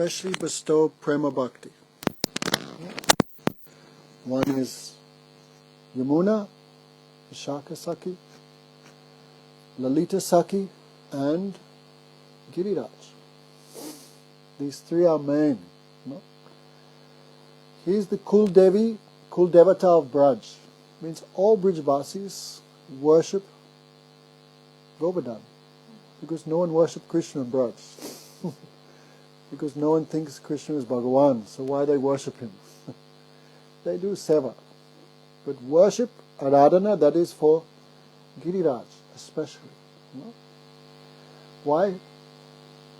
specially bestow prema bhakti. One is Yamuna, Vishaka Saki, Lalita Saki, and Giriraj. These three are main. No? He is the Kul Devi, Kul Devata of Braj. Means all Brijvasis worship Govardhan. Because no one worships Krishna in Braj. Because no one thinks Krishna is Bhagavan. So why they worship him? They do seva. But worship, Aradhana, that is for Giriraj especially. No? Why?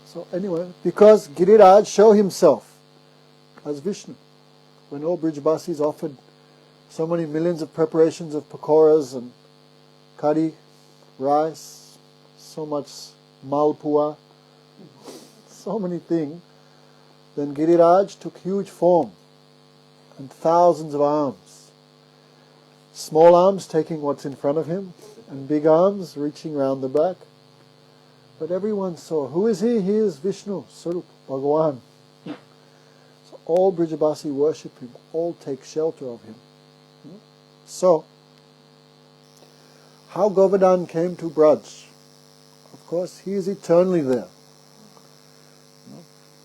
So anyway, because Giriraj showed himself as Vishnu. When all Brijvasis offered so many millions of preparations of pakoras and curry, rice, so much malpua, so many things, then Giriraj took huge form and thousands of arms. Small arms taking what's in front of him, and big arms reaching round the back. But everyone saw, who is he? He is Vishnu, Sarup, Bhagavan. So all Brijavasi worship him, all take shelter of him. So, how Govardhan came to Braj? Of course, he is eternally there.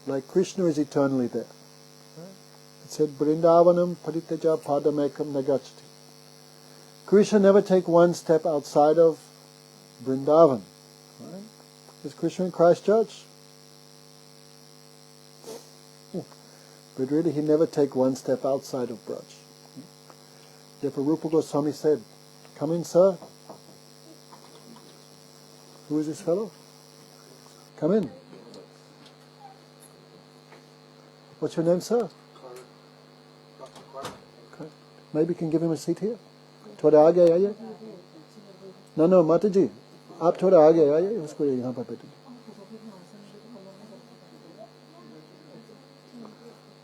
Like Krishna is eternally there. It said, Vrindavanam paritaja padamekam nagachati. Krishna never take one step outside of Vrindavan. Right? Is Krishna in Christchurch? But really he never take one step outside of Braj. Therefore Rupa Goswami said, come in, sir. Who is this fellow? Come in. What's your name, sir? Okay. Maybe you can give him a seat here. थोड़ा आगे आइए. No, माता जी, आप थोड़ा आगे आइए, उसको यहाँ पर बैठिए.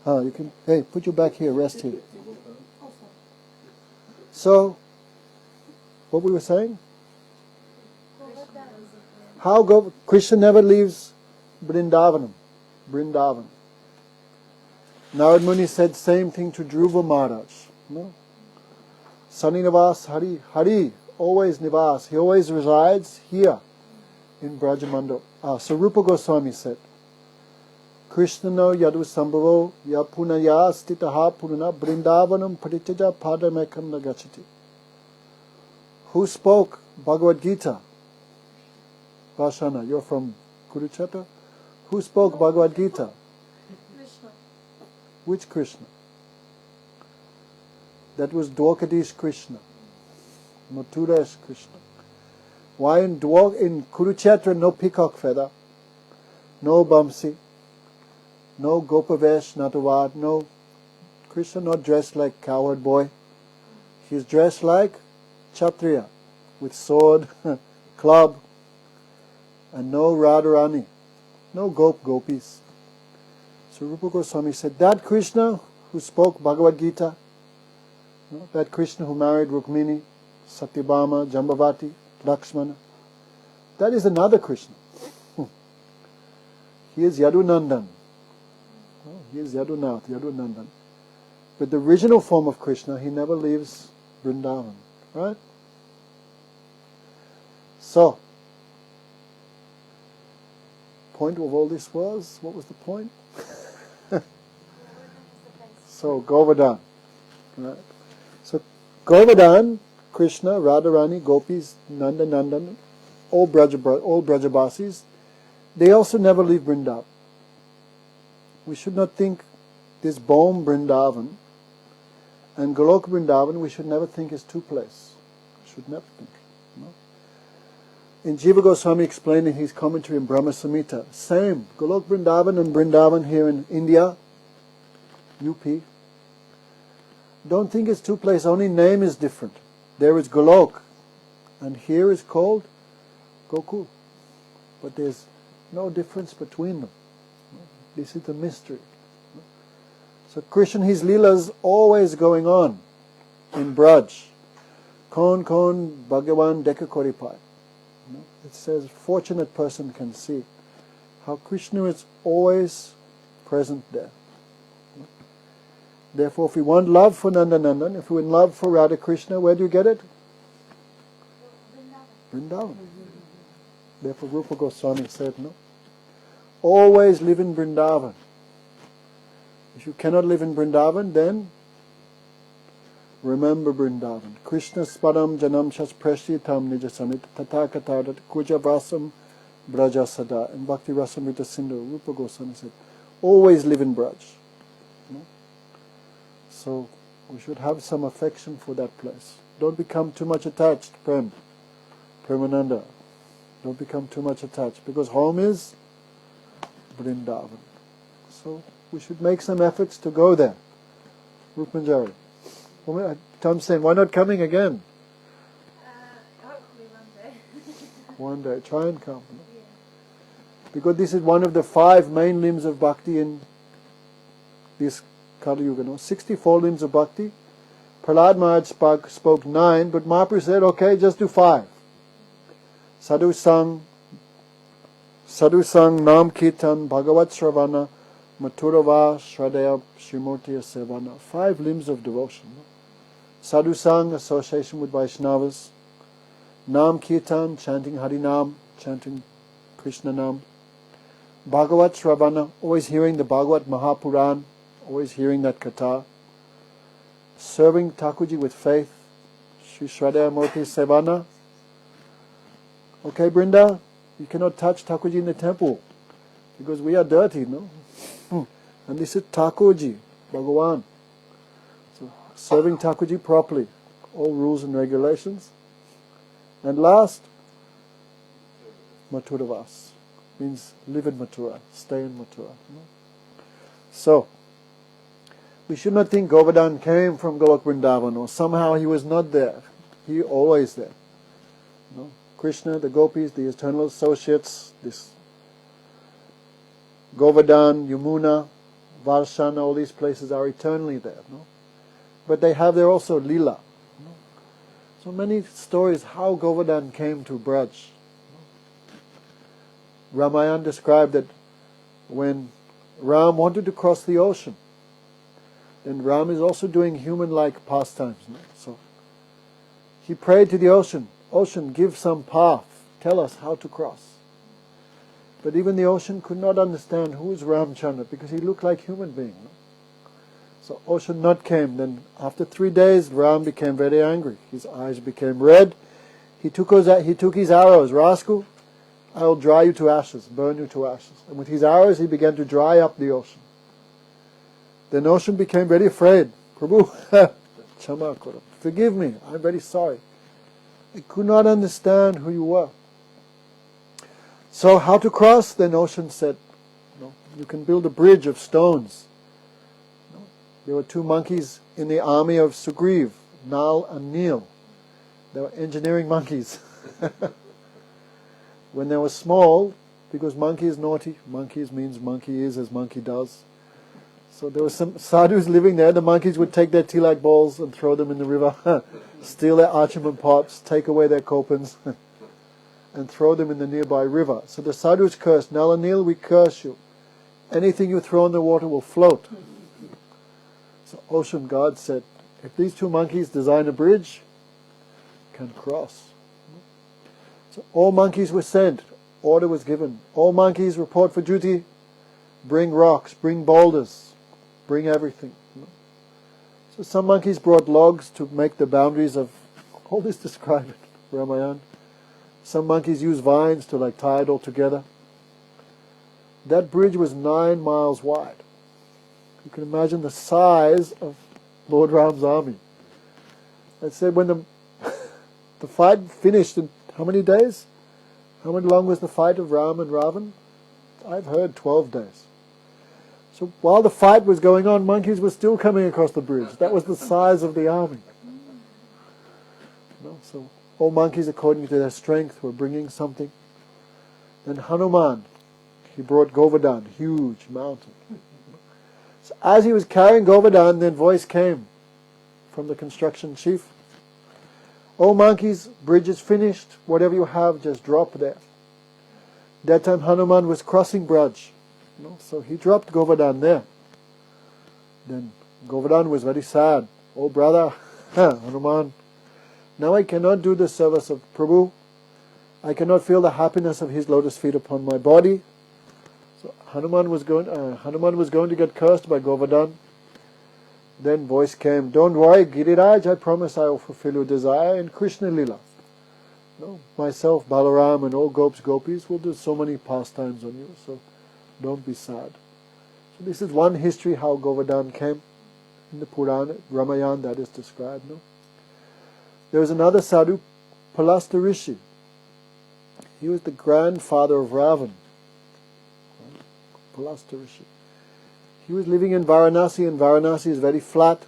हाँ, you can. Hey, put you back here. Rest here. So, what we were saying? How Krishna never leaves Vrindavanam. Vrindavan. Narad Muni said same thing to Dhruva Maharaj. No? Sani Nivas Hari. Hari always Nivas. He always resides here in Brajamandal. So Rupa Goswami said, Krishna no yadu sambhavo ya punaya stitaha punana Vrindavanam paritaja padamekam nagachati. Who spoke Bhagavad Gita? Vashana, you're from Kurukshetra. Who spoke Bhagavad Gita? Krishna. Which Krishna? That was Dwarkadish Krishna, Mathura's Krishna. Why in Kurukshetra no peacock feather, no Bamsi, no Gopavesh Natavad, no Krishna not dressed like cowherd boy. He's dressed like Kshatriya, with sword, club, and no Radharani, no Gopis. So Rupa Goswami said, that Krishna who spoke Bhagavad Gita, that Krishna who married Rukmini, Satyabhama, Jambavati, Lakshmana, that is another Krishna. He is Yadunandan. He is Yadunath, Yadunandan. But the original form of Krishna, he never leaves Vrindavan. Right? So, point of all this was, what was the point? So, Govardhan. Right? So, Govardhan, Krishna, Radharani, Gopis, Nanda, Nandan, all Brajabasis, they also never leave Vrindavan. We should not think this Bom Vrindavan and Golok Vrindavan, we should never think is two places. Should never think. No? In Jiva Goswami explained in his commentary in Brahma Samhita, same, Golok Vrindavan and Vrindavan here in India, UP. Don't think it's two places, only name is different. There is Golok, and here is called Gokul. But there's no difference between them. This is the mystery. So Krishna, his Leelas always going on in Braj. Kon Bhagavan Deka Koripai. It says, fortunate person can see how Krishna is always present there. Therefore, if we want love for Nandanandan, if we want love for Radha Krishna, where do you get it? Vrindavan. Therefore, Rupa Goswami said, no? Always live in Vrindavan. If you cannot live in Vrindavan, then remember Vrindavan. Krishna spadam janam shas prashitam nijasamit tathakatardat kujavasam braja sada. In Bhakti Rasamrita Sindhu, Rupa Goswami said, always live in Braj. No? So we should have some affection for that place. Don't become too much attached, Premananda. Don't become too much attached, because home is Vrindavan. So we should make some efforts to go there. Rupanjari. Tom saying, why not coming again? Hopefully one day. One day, try and come. Yeah. Because this is one of the 5 main limbs of bhakti in this Kali Yuga. No? 64 limbs of bhakti. Prahlad Maharaj spoke 9, but Mahaprabhu said, okay, just do 5. Sadhu Sang, Nam Kirtan, Bhagavat Sravana, Mathurava, Shraddhaya, Srimurti, Sevana. 5 limbs of devotion. No? Sadhu Sang, association with Vaishnavas. Nam Kirtan, chanting Harinam, chanting Krishna Nam. Bhagavat Sravana, always hearing the Bhagavat Mahapuran, always hearing that katha. Serving Thakurji with faith. Shri Shraddhaya Murti Sevana. Okay, Brinda, you cannot touch Thakurji in the temple because we are dirty, no? And this is Thakurji, Bhagavan. So, serving Thakurji properly, all rules and regulations. And last, Mathuravas, means live in Mathura, stay in Mathura. No? So, we should not think Govardhan came from Golok Vrindavan or somehow he was not there. He always there. No? Krishna, the gopis, the eternal associates, this Govardhan, Yamuna, Varshana, all these places are eternally there. No? But they have there also Lila. No? So many stories how Govardhan came to Braj. No? Ramayana described that when Ram wanted to cross the ocean, then Ram is also doing human-like pastimes. No? So he prayed to the ocean, ocean, give some path, tell us how to cross. But even the ocean could not understand who is Ramchandra because he looked like a human being. No? So ocean not came. Then after 3 days, Ram became very angry. His eyes became red. He took his arrows. Rascal, I will dry you to ashes, burn you to ashes. And with his arrows, he began to dry up the ocean. Then ocean became very afraid. Prabhu, Chama Kora, forgive me, I'm very sorry. I could not understand who you were. So how to cross? Then ocean said, no, you can build a bridge of stones. No? There were 2 monkeys in the army of Sugriv, Nal and Neel. They were engineering monkeys. When they were small, because monkey is naughty, monkeys means monkey is as monkey does. So there were some sadhus living there. The monkeys would take their tilak balls and throw them in the river, steal their archaman pots, take away their kopans, and throw them in the nearby river. So the sadhus cursed, Nal and Neel, we curse you. Anything you throw in the water will float. So ocean god said, if these 2 monkeys design a bridge, can cross. So all monkeys were sent. Order was given. All monkeys report for duty. Bring rocks, bring boulders, bring everything. So some monkeys brought logs to make the boundaries of, all this described in Ramayana. Some monkeys used vines to tie it all together. That bridge was 9 miles wide. You can imagine the size of Lord Ram's army. I said when the fight finished in how many days? How long was the fight of Ram and Ravan? I've heard 12 days. So while the fight was going on, monkeys were still coming across the bridge. That was the size of the army. So all monkeys, according to their strength, were bringing something. Then Hanuman, he brought Govardhan, huge mountain. So as he was carrying Govardhan, then voice came from the construction chief. Oh monkeys, bridge is finished. Whatever you have, just drop there. That time Hanuman was crossing Braj. No? So he dropped Govardhan there. Then Govardhan was very sad. Oh brother, Hanuman, now I cannot do the service of Prabhu. I cannot feel the happiness of his lotus feet upon my body. So Hanuman was going to get cursed by Govardhan. Then voice came, don't worry, Giriraj, I promise I will fulfill your desire in Krishna Lila. No, myself, Balaram, and all gopis will do so many pastimes on you, so don't be sad. So this is one history how Govardhan came in the Purana, Ramayana, that is described. No? There was another sadhu, Palasta Rishi. He was the grandfather of Ravan. Palasta Rishi. He was living in Varanasi, and Varanasi is very flat,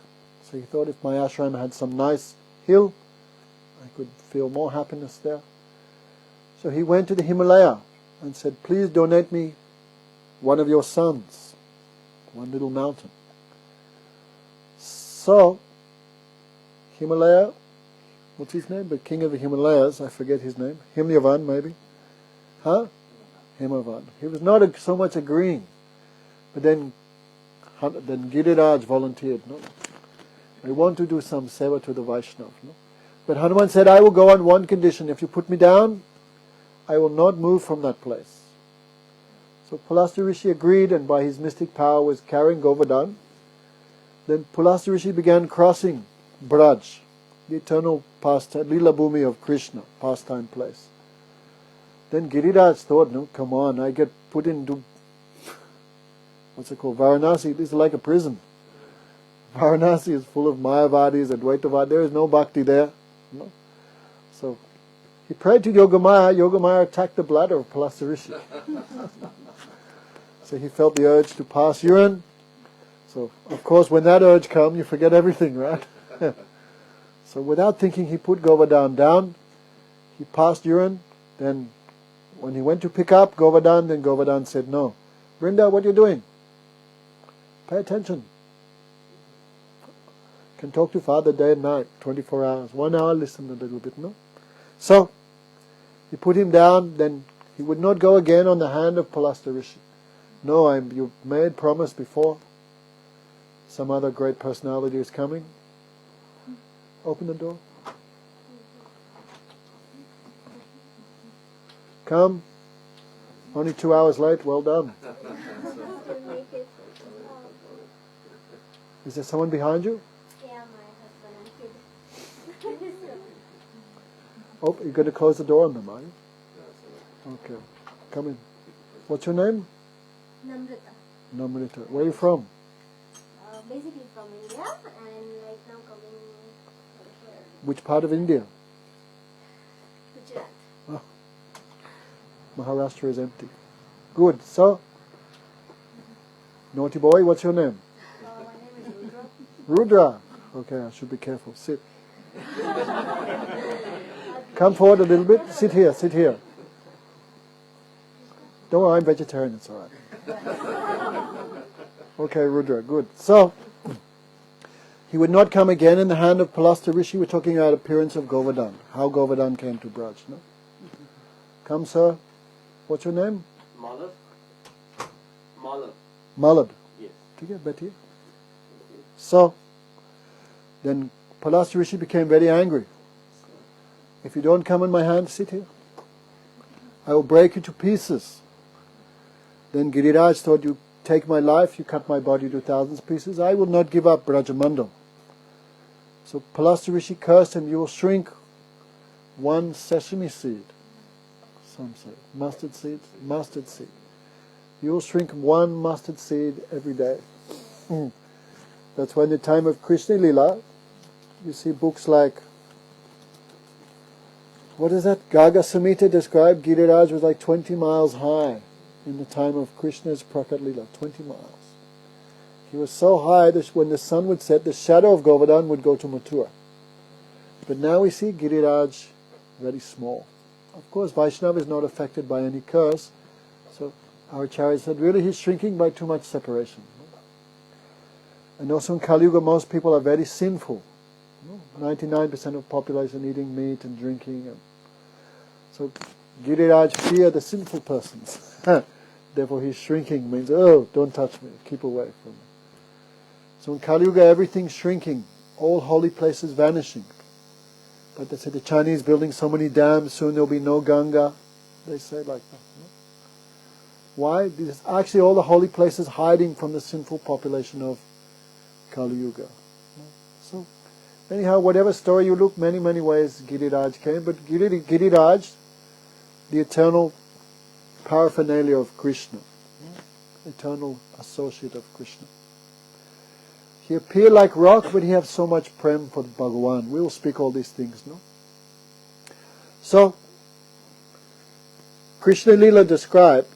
so he thought if my ashram had some nice hill, I could feel more happiness there. So he went to the Himalaya and said, please donate me one of your sons, one little mountain. So, Himalaya, what's his name? The king of the Himalayas, I forget his name. Himyavan, maybe? Huh? Himavan. He was not so much agreeing. But then Giriraj volunteered. No? I want to do some seva to the Vaishnava. No? But Hanuman said, I will go on one condition. If you put me down, I will not move from that place. So Palasta Rishi agreed, and by his mystic power was carrying Govardhan. Then Palasta Rishi began crossing Braj, the eternal pastime, Lila Bhumi of Krishna, pastime place. Then Giriraj thought, no, come on, I get put into, what's it called, Varanasi, this is like a prison. Varanasi is full of Mayavadis, Advaitavad, there is no bhakti there. No? So he prayed to Yogamaya. Yogamaya attacked the bladder of Palasta Rishi. So he felt the urge to pass urine. So, of course, when that urge comes, you forget everything, right? So without thinking, he put Govardhan down. He passed urine. Then when he went to pick up Govardhan, then Govardhan said, no. Vrinda, what are you doing? Pay attention. Can talk to Father day and night, 24 hours. 1 hour, listen a little bit, no? So, he put him down, then he would not go again on the hand of Palasta Rishi. No, you've made promise before. Some other great personality is coming. Open the door. Come. Only 2 hours late, well done. Is there someone behind you? Yeah, my husband and kid. Oh, you're going to close the door on them, are you? Okay. Come in. What's your name? Namrata. Namrita. Where are you from? Basically from India, and right now coming here, Which part of India? Gujarat. Oh. Maharashtra is empty. Good. So, naughty boy, what's your name? My name is Rudra. Rudra. Okay, I should be careful. Sit. Come forward a little bit. Sit here, sit here. Don't worry, I'm vegetarian, it's alright. Okay, Rudra, good. So, he would not come again in the hand of Palasta Rishi. We're talking about appearance of Govardhan, how Govardhan came to Braj. No? Come, sir. What's your name? Malad. Malad. Malad. Yes. ठीक है, बैठिए. So, then Palasta Rishi became very angry. If you don't come in my hand, sit here. I will break you to pieces. Then Giriraj thought, you take my life, you cut my body to thousands of pieces, I will not give up Brajamandal. So Palasta Rishi cursed him, you will shrink one sesame seed. Some say, mustard seed. You will shrink one mustard seed every day. That's why in the time of Krishna Lila, you see books like, what is that? Gaga Samhita described Giriraj was like 20 miles high in the time of Krishna's Prakat Lila, 20 miles. He was so high that when the sun would set, the shadow of Govardhan would go to Mathura. But now we see Giriraj very small. Of course, Vaishnava is not affected by any curse. So our Acharya said, really he's shrinking by too much separation. And also in Kali Yuga, most people are very sinful. 99% of population eating meat and drinking. And so Giriraj feared the sinful persons. Therefore he's shrinking, means, oh, don't touch me, keep away from me. So in Kali Yuga, everything's shrinking, all holy places vanishing. But they say the Chinese building so many dams, soon there'll be no Ganga. They say like that. No? Why? Because actually all the holy places hiding from the sinful population of Kali Yuga. No? So anyhow, whatever story you look, many, many ways Giriraj came. But Giriraj, the eternal paraphernalia of Krishna, eternal associate of Krishna. He appeared like rock, but he has so much prem for Bhagavan. We will speak all these things, no? So, Krishna Lila described,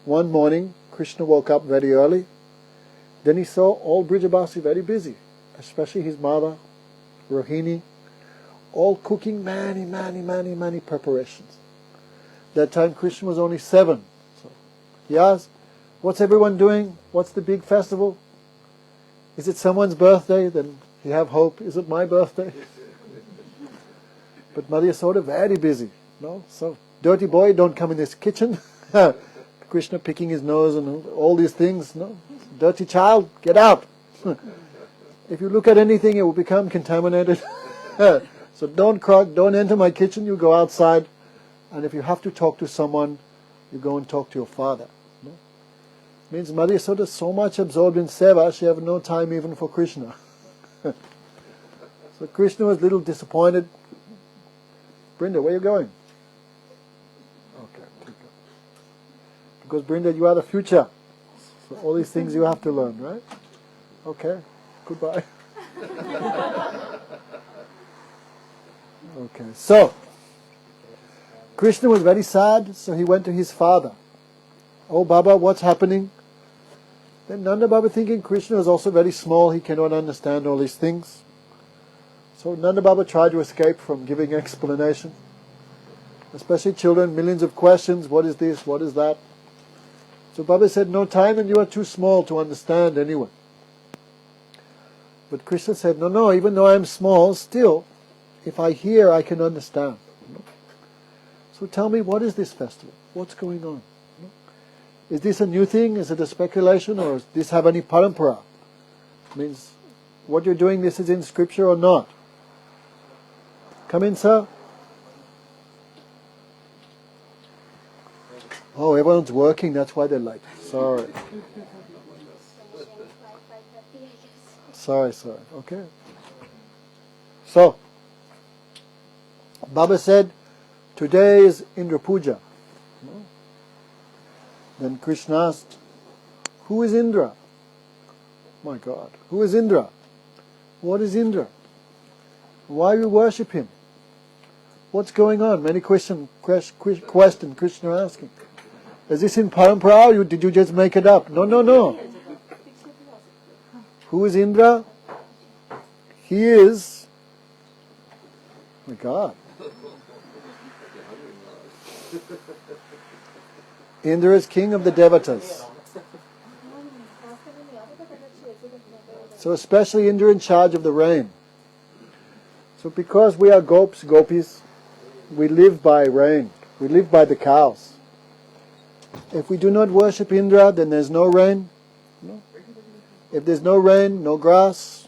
one morning, Krishna woke up very early. Then he saw all Brijabasi very busy, especially his mother, Rohini, all cooking many preparations. That time Krishna was only 7. So he asked, what's everyone doing? What's the big festival? Is it someone's birthday? Then you have hope. Is it my birthday? But Mother Yasoda very busy. No? So, dirty boy, don't come in this kitchen. Krishna picking his nose and all these things. No? Dirty child, get out. If you look at anything, it will become contaminated. So don't enter my kitchen, you go outside. And if you have to talk to someone, you go and talk to your father. No? Means Mother Yasoda is so much absorbed in seva, she have no time even for Krishna. So Krishna was a little disappointed. Brinda, where are you going? Okay, keep going. Because Brinda, you are the future. So all these things you have to learn, right? Okay, goodbye. Okay, so Krishna was very sad, so he went to his father. Oh Baba, what's happening? Then Nanda Baba, thinking Krishna is also very small, he cannot understand all these things. So Nanda Baba tried to escape from giving explanation. Especially children, millions of questions, what is this, what is that? So Baba said, no time and you are too small to understand anyway. But Krishna said, no, even though I am small, still, if I hear, I can understand. So tell me, what is this festival? What's going on? Is this a new thing? Is it a speculation? Or does this have any parampara? Means, what you're doing, this is in scripture or not? Come in, sir. Oh, everyone's working, that's why they're late. Sorry. Sorry. Okay. So, Baba said, today is Indra Puja. Then Krishna asked, who is Indra? My God, who is Indra? What is Indra? Why we worship him? What's going on? Many question Krishna asking. Is this in parampara or did you just make it up? No. Who is Indra? He is, my God. Indra is king of the devatas. So especially Indra in charge of the rain. So because we are gopis, we live by rain. We live by the cows. If we do not worship Indra, then there's no rain. No. If there's no rain, no grass.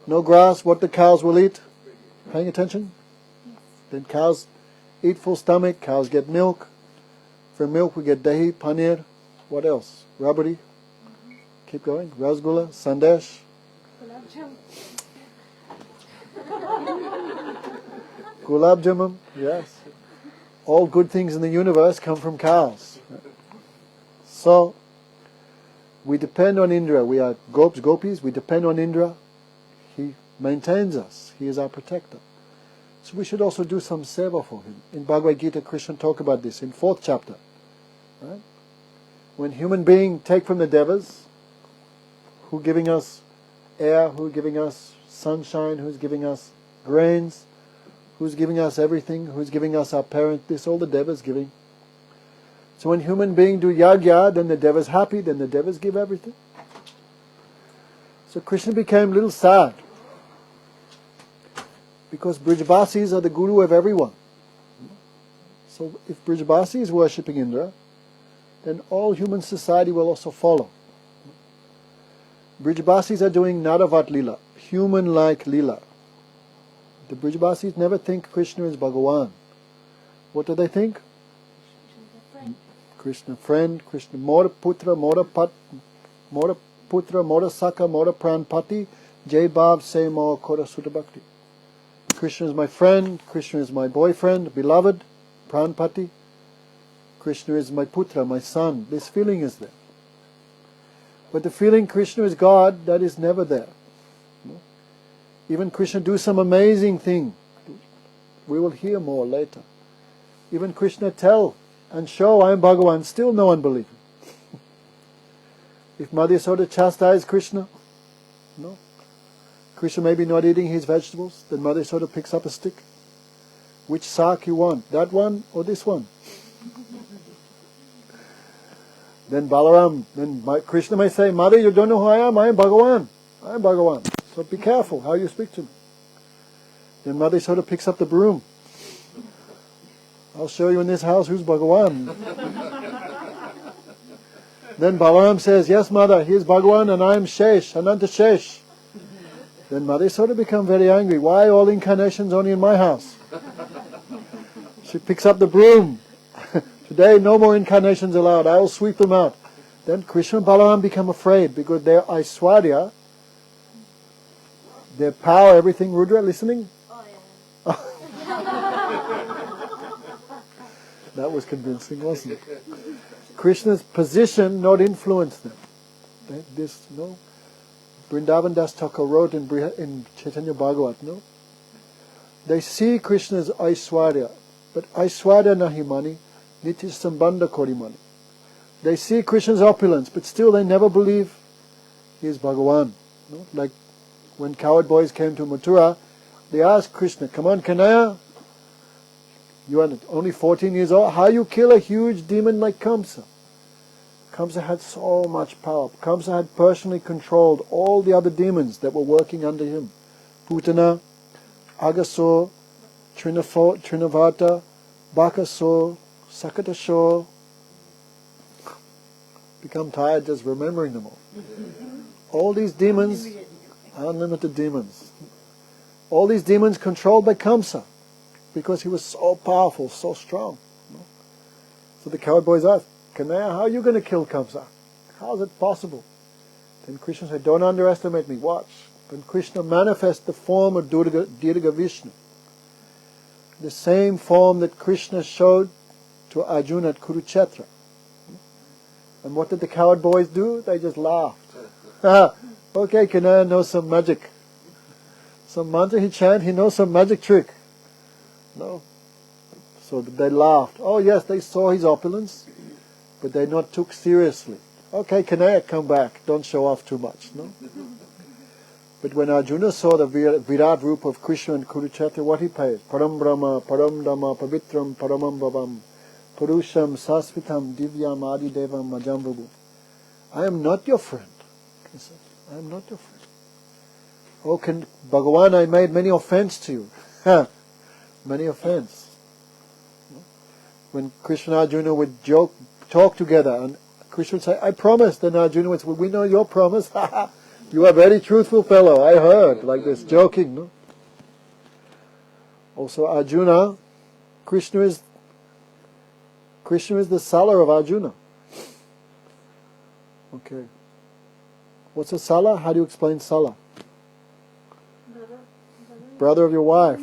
No grass, what the cows will eat? Paying attention? Then cows eat full stomach, cows get milk. From milk we get dahi, paneer. What else? Rabdi. Keep going. Rasgulla, sandesh. Gulab jamun. Yes. All good things in the universe come from cows. So, we depend on Indra. We are gopis. We depend on Indra. He maintains us. He is our protector. So we should also do some seva for him. In Bhagavad Gita, Krishna talks about this in 4th chapter. Right? When human beings take from the devas, who giving us air, who giving us sunshine, who's giving us grains, who's giving us everything, who's giving us our parent, this all the devas giving. So when human beings do yagya, then the devas happy, then the devas give everything. So Krishna became a little sad. Because Brijavasis are the guru of everyone. So if Brijavasi is worshipping Indra, then all human society will also follow. Brijbasis are doing Nadavat Lila, human-like Lila. The Brijbasis never think Krishna is Bhagavan. What do they think? Krishna friend, Krishna Mora Putra, Mora Putra, Mora Saka, Mora Pranpati, Jai Bhav Se Mo Kora Sutta Bhakti. Krishna is my friend, Krishna is my boyfriend, beloved, Pranpati. Krishna is my Putra, my son. This feeling is there. But the feeling Krishna is God, that is never there. Even Krishna do some amazing thing. We will hear more later. Even Krishna tell and show I am Bhagavan, still no one believes him. If Mother Yasoda chastise Krishna, no. Krishna may be not eating his vegetables, then Mother Yasoda picks up a stick. Which sak you want, that one or this one? Then Balaram, Krishna may say, Mother, you don't know who I am Bhagavan. I am Bhagavan. So be careful how you speak to me. Then Mother Yasoda picks up the broom. I'll show you in this house who's Bhagavan. Then Balaram says, yes, Mother, he is Bhagavan and I am Shesh, Ananta Shesh. Then Mother Yasoda becomes very angry. Why all incarnations only in my house? She picks up the broom. Today no more incarnations allowed. I will sweep them out. Then Krishna and Balaram become afraid because their Aishwarya, their power, everything. Rudra, listening? Oh yeah. That was convincing, wasn't it? Krishna's position not influenced them. Vrindavan Das Thakur wrote in Chaitanya Bhagavat, no? They see Krishna's Aishwarya, but Aishwarya nahi mani, nitya sambandha kori mani. They see Krishna's opulence, but still they never believe he is Bhagavan. No? Like when coward boys came to Mathura, they asked Krishna, come on Kanaya, you are only 14 years old, how you kill a huge demon like Kamsa? Kamsa had so much power. Kamsa had personally controlled all the other demons that were working under him. Putana, Agasur, Trinavata, Bakasur, Sakatasur. Become tired just remembering them all. All these demons, unlimited demons. All these demons controlled by Kamsa because he was so powerful, so strong. So the coward boys asked, Kanaya, how are you going to kill Kamsa? How is it possible? Then Krishna said, don't underestimate me, watch. When Krishna manifests the form of Dirga Vishnu, the same form that Krishna showed to Arjuna at Kurukshetra. And what did the coward boys do? They just laughed. Okay, Kanaya knows some magic. Some mantra he chant, he knows some magic trick. No. So they laughed. Oh yes, they saw his opulence, but they not took seriously. Okay, Kanaya, come back. Don't show off too much. No. But when Arjuna saw the Virat Rupa of Krishna and Kurukshetra, what he praised? Param Brahma, Param Dhamma, Pavitram, Paramam Bhavam, Purusham, Sasvitam, Divyam, Adidevam, Majam Vibhu. I am not your friend. He said, I am not your friend. Oh, Bhagavan, I made many offense to you. Many offense. When Krishna and Arjuna would talk together, and Krishna would say, I promised, and Arjuna would say, well, we know your promise. You are a very truthful fellow, I heard, like this, joking. No? Also Arjuna, Krishna is the Sala of Arjuna. Okay. What's a Sala? How do you explain Sala? Brother of your wife.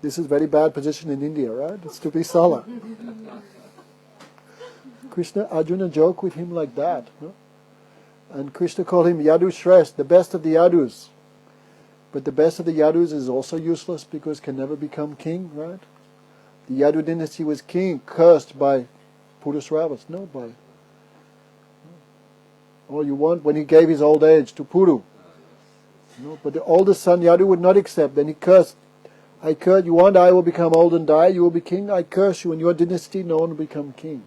This is very bad position in India, right? It's to be Sala. Arjuna joked with him like that. No? And Krishna called him Yadu Shresth, the best of the Yadus. But the best of the Yadus is also useless because can never become king, right? The Yadu dynasty was cursed by Purusravas, no, by all you want when he gave his old age to Puru. No, but the oldest son Yadu would not accept. Then he cursed. I curse you want I will become old and die, you will be king. I curse you in your dynasty, no one will become king.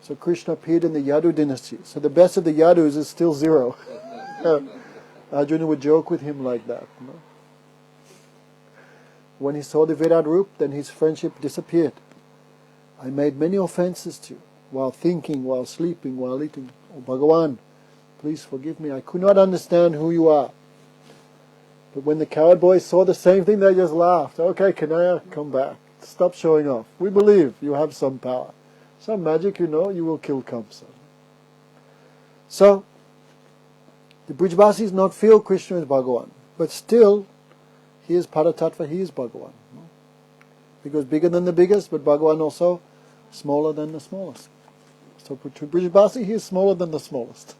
So Krishna appeared in the Yadu dynasty. So the best of the Yadus is still zero. Arjuna would joke with him like that. No? When he saw the Virat Rup, then his friendship disappeared. I made many offenses to you. while thinking, while sleeping, while eating. Oh Bhagavan, please forgive me. I could not understand who you are. But when the coward boys saw the same thing, they just laughed. Okay, Kanaya, come back. Stop showing off. We believe you have some power. Some magic, you know, you will kill Kamsa. So, the Brijbasis not feel Krishna is Bhagavan. But still, he is Paratattva, he is Bhagavan. Because bigger than the biggest, but Bhagavan also smaller than the smallest. So to Brijbasi, he is smaller than the smallest.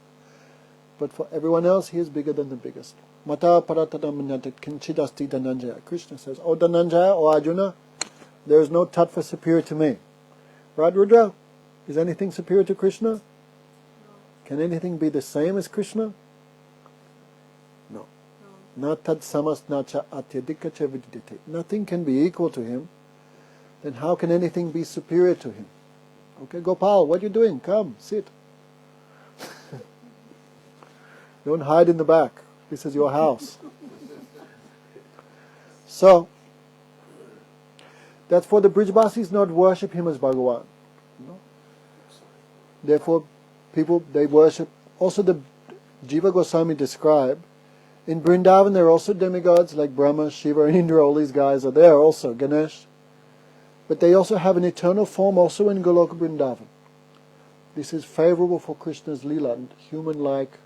But for everyone else, he is bigger than the biggest. Mata paratata manyate kinchidasti Dhananjaya. Krishna says, O Dhananjaya, O Arjuna, there is no tattva superior to me. Right, Rudra? Is anything superior to Krishna? No. Can anything be the same as Krishna? No. Na tad samas nacha atyadika cha vidite. Nothing can be equal to him. Then how can anything be superior to him? Okay, Gopal, what are you doing? Come, sit. Don't hide in the back. This is your house. So, that's for the Brijbasis not worship him as Bhagavan. No? Therefore, people, they worship. Also the Jiva Goswami described, in Vrindavan there are also demigods like Brahma, Shiva, Indra, all these guys are there also, Ganesh. But they also have an eternal form also in Goloka Vrindavan. This is favorable for Krishna's Lila, human-like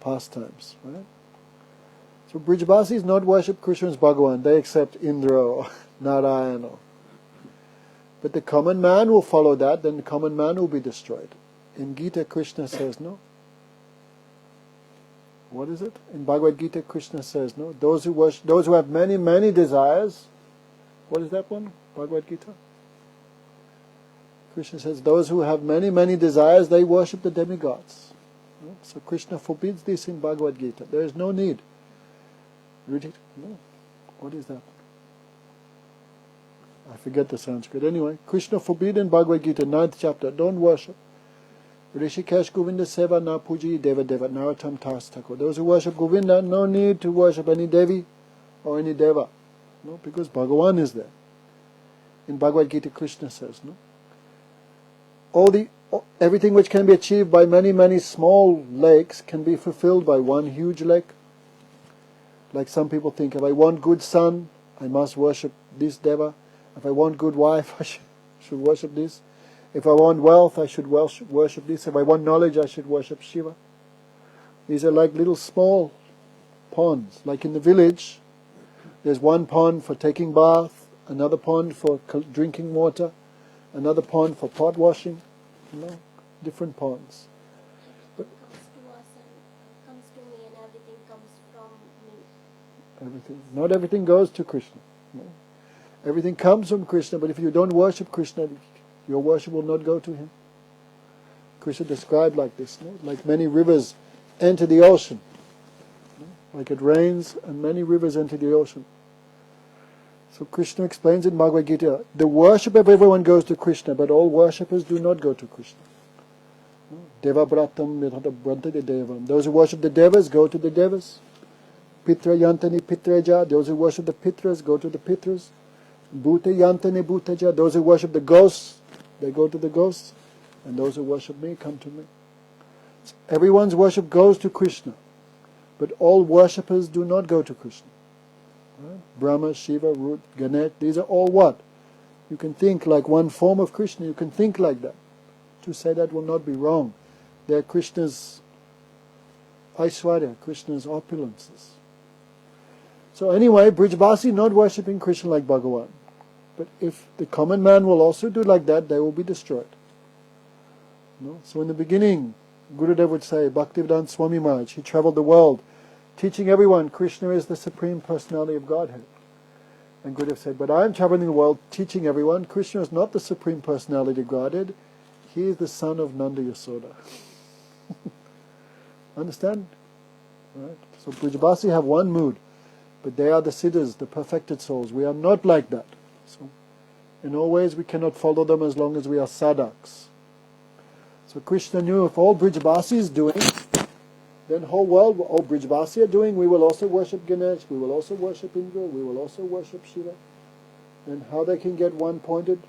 pastimes. Right? So Brijbasis not worship Krishna as Bhagavan. They accept Indra or Narayana. But the common man will follow that, then the common man will be destroyed. In Gita, Krishna says no. What is it? In Bhagavad Gita, Krishna says no. Those who have many, many desires. What is that one? Bhagavad Gita? Krishna says, those who have many, many desires, they worship the demigods. So Krishna forbids this in Bhagavad Gita. There is no need. Read it? No. What is that? I forget the Sanskrit. Anyway, Krishna forbid in Bhagavad Gita, 9th chapter, don't worship. Rishikesh Govinda Seva na puji deva deva naratam tastako. Those who worship Govinda, no need to worship any Devi or any Deva. No, because Bhagavan is there. In Bhagavad Gita, Krishna says, no? Everything which can be achieved by many, many small lakes can be fulfilled by one huge lake. Like some people think, if I want good son, I must worship this Deva. If I want good wife, I should worship this. If I want wealth, I should worship this. If I want knowledge, I should worship Shiva. These are like little small ponds. Like in the village, there's one pond for taking bath, another pond for drinking water, another pond for pot washing. Different ponds. But comes to us and comes to me, and everything comes from me. everything, not everything goes to Krishna. No. Everything comes from Krishna, but if you don't worship Krishna, your worship will not go to him. Krishna described like this, no? Like many rivers enter the ocean. No? Like it rains and many rivers enter the ocean. So Krishna explains in Bhagavad Gita, the worship of everyone goes to Krishna, but all worshippers do not go to Krishna. Deva Bratam Branta de Devam. Those who worship the Devas go to the Devas. Pitra Yantani Pitreja. Those who worship the Pitras go to the Pitras. Bhuta Yantani Bhutaja. Those who worship the ghosts, they go to the ghosts. And those who worship me come to me. So everyone's worship goes to Krishna. But all worshippers do not go to Krishna. Right? Brahma, Shiva, Rud, Ganesh, these are all what? You can think like one form of Krishna, you can think like that. To say that will not be wrong. They are Krishna's Aishwarya, Krishna's opulences. So anyway, Brijbasi not worshipping Krishna like Bhagavan. But if the common man will also do like that, they will be destroyed. No? So in the beginning, Gurudev would say, Bhaktivedanta Swami Maharaj, he traveled the world, teaching everyone Krishna is the Supreme Personality of Godhead. And Gurudev said, but I am traveling the world teaching everyone Krishna is not the Supreme Personality of Godhead, he is the son of Nanda Yasoda. Understand? Right? So Brijbasi have one mood, but they are the siddhas, the perfected souls. We are not like that. So in all ways we cannot follow them as long as we are sadhaks. So Krishna knew if all Brijbasi is doing, then whole world, all Brijbasi are doing, we will also worship Ganesh, we will also worship Indra, we will also worship Shiva. And how they can get one-pointed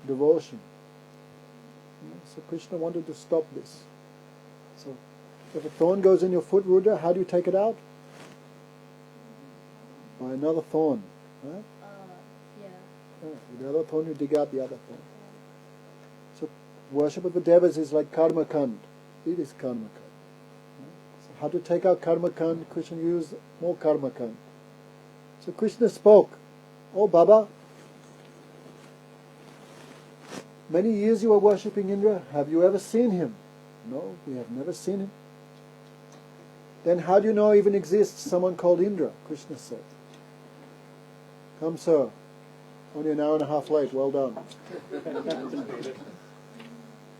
devotion. So Krishna wanted to stop this. So if a thorn goes in your foot, Rudra, how do you take it out? By another thorn. Right? Yeah. With the other thorn, you dig out the other thorn. So worship of the devas is like karma kand. It is karma kand. So how to take out karma kand? Krishna used more karma kand. So Krishna spoke, "Oh Baba, many years you were worshipping Indra. Have you ever seen him?" "No, we have never seen him." "Then how do you know even exists someone called Indra?" Krishna said. "Come, sir. Only an hour and a half late. Well done."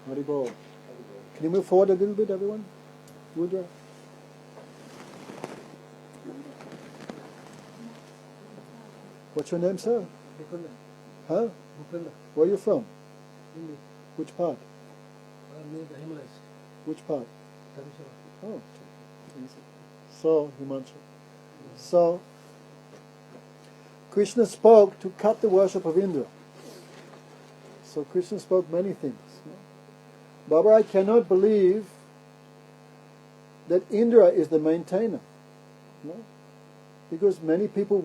Hari Bol. Can you move forward a little bit, everyone? Rudra. What's your name, sir? Mukunda. Huh? Mukunda. Where are you from? Hindi. Which part? Near the Himalayas. Which part? Dharamshala. Oh. So, Himanshu. So, Krishna spoke to cut the worship of Indra. So Krishna spoke many things. Baba, I cannot believe that Indra is the maintainer. No? Because many people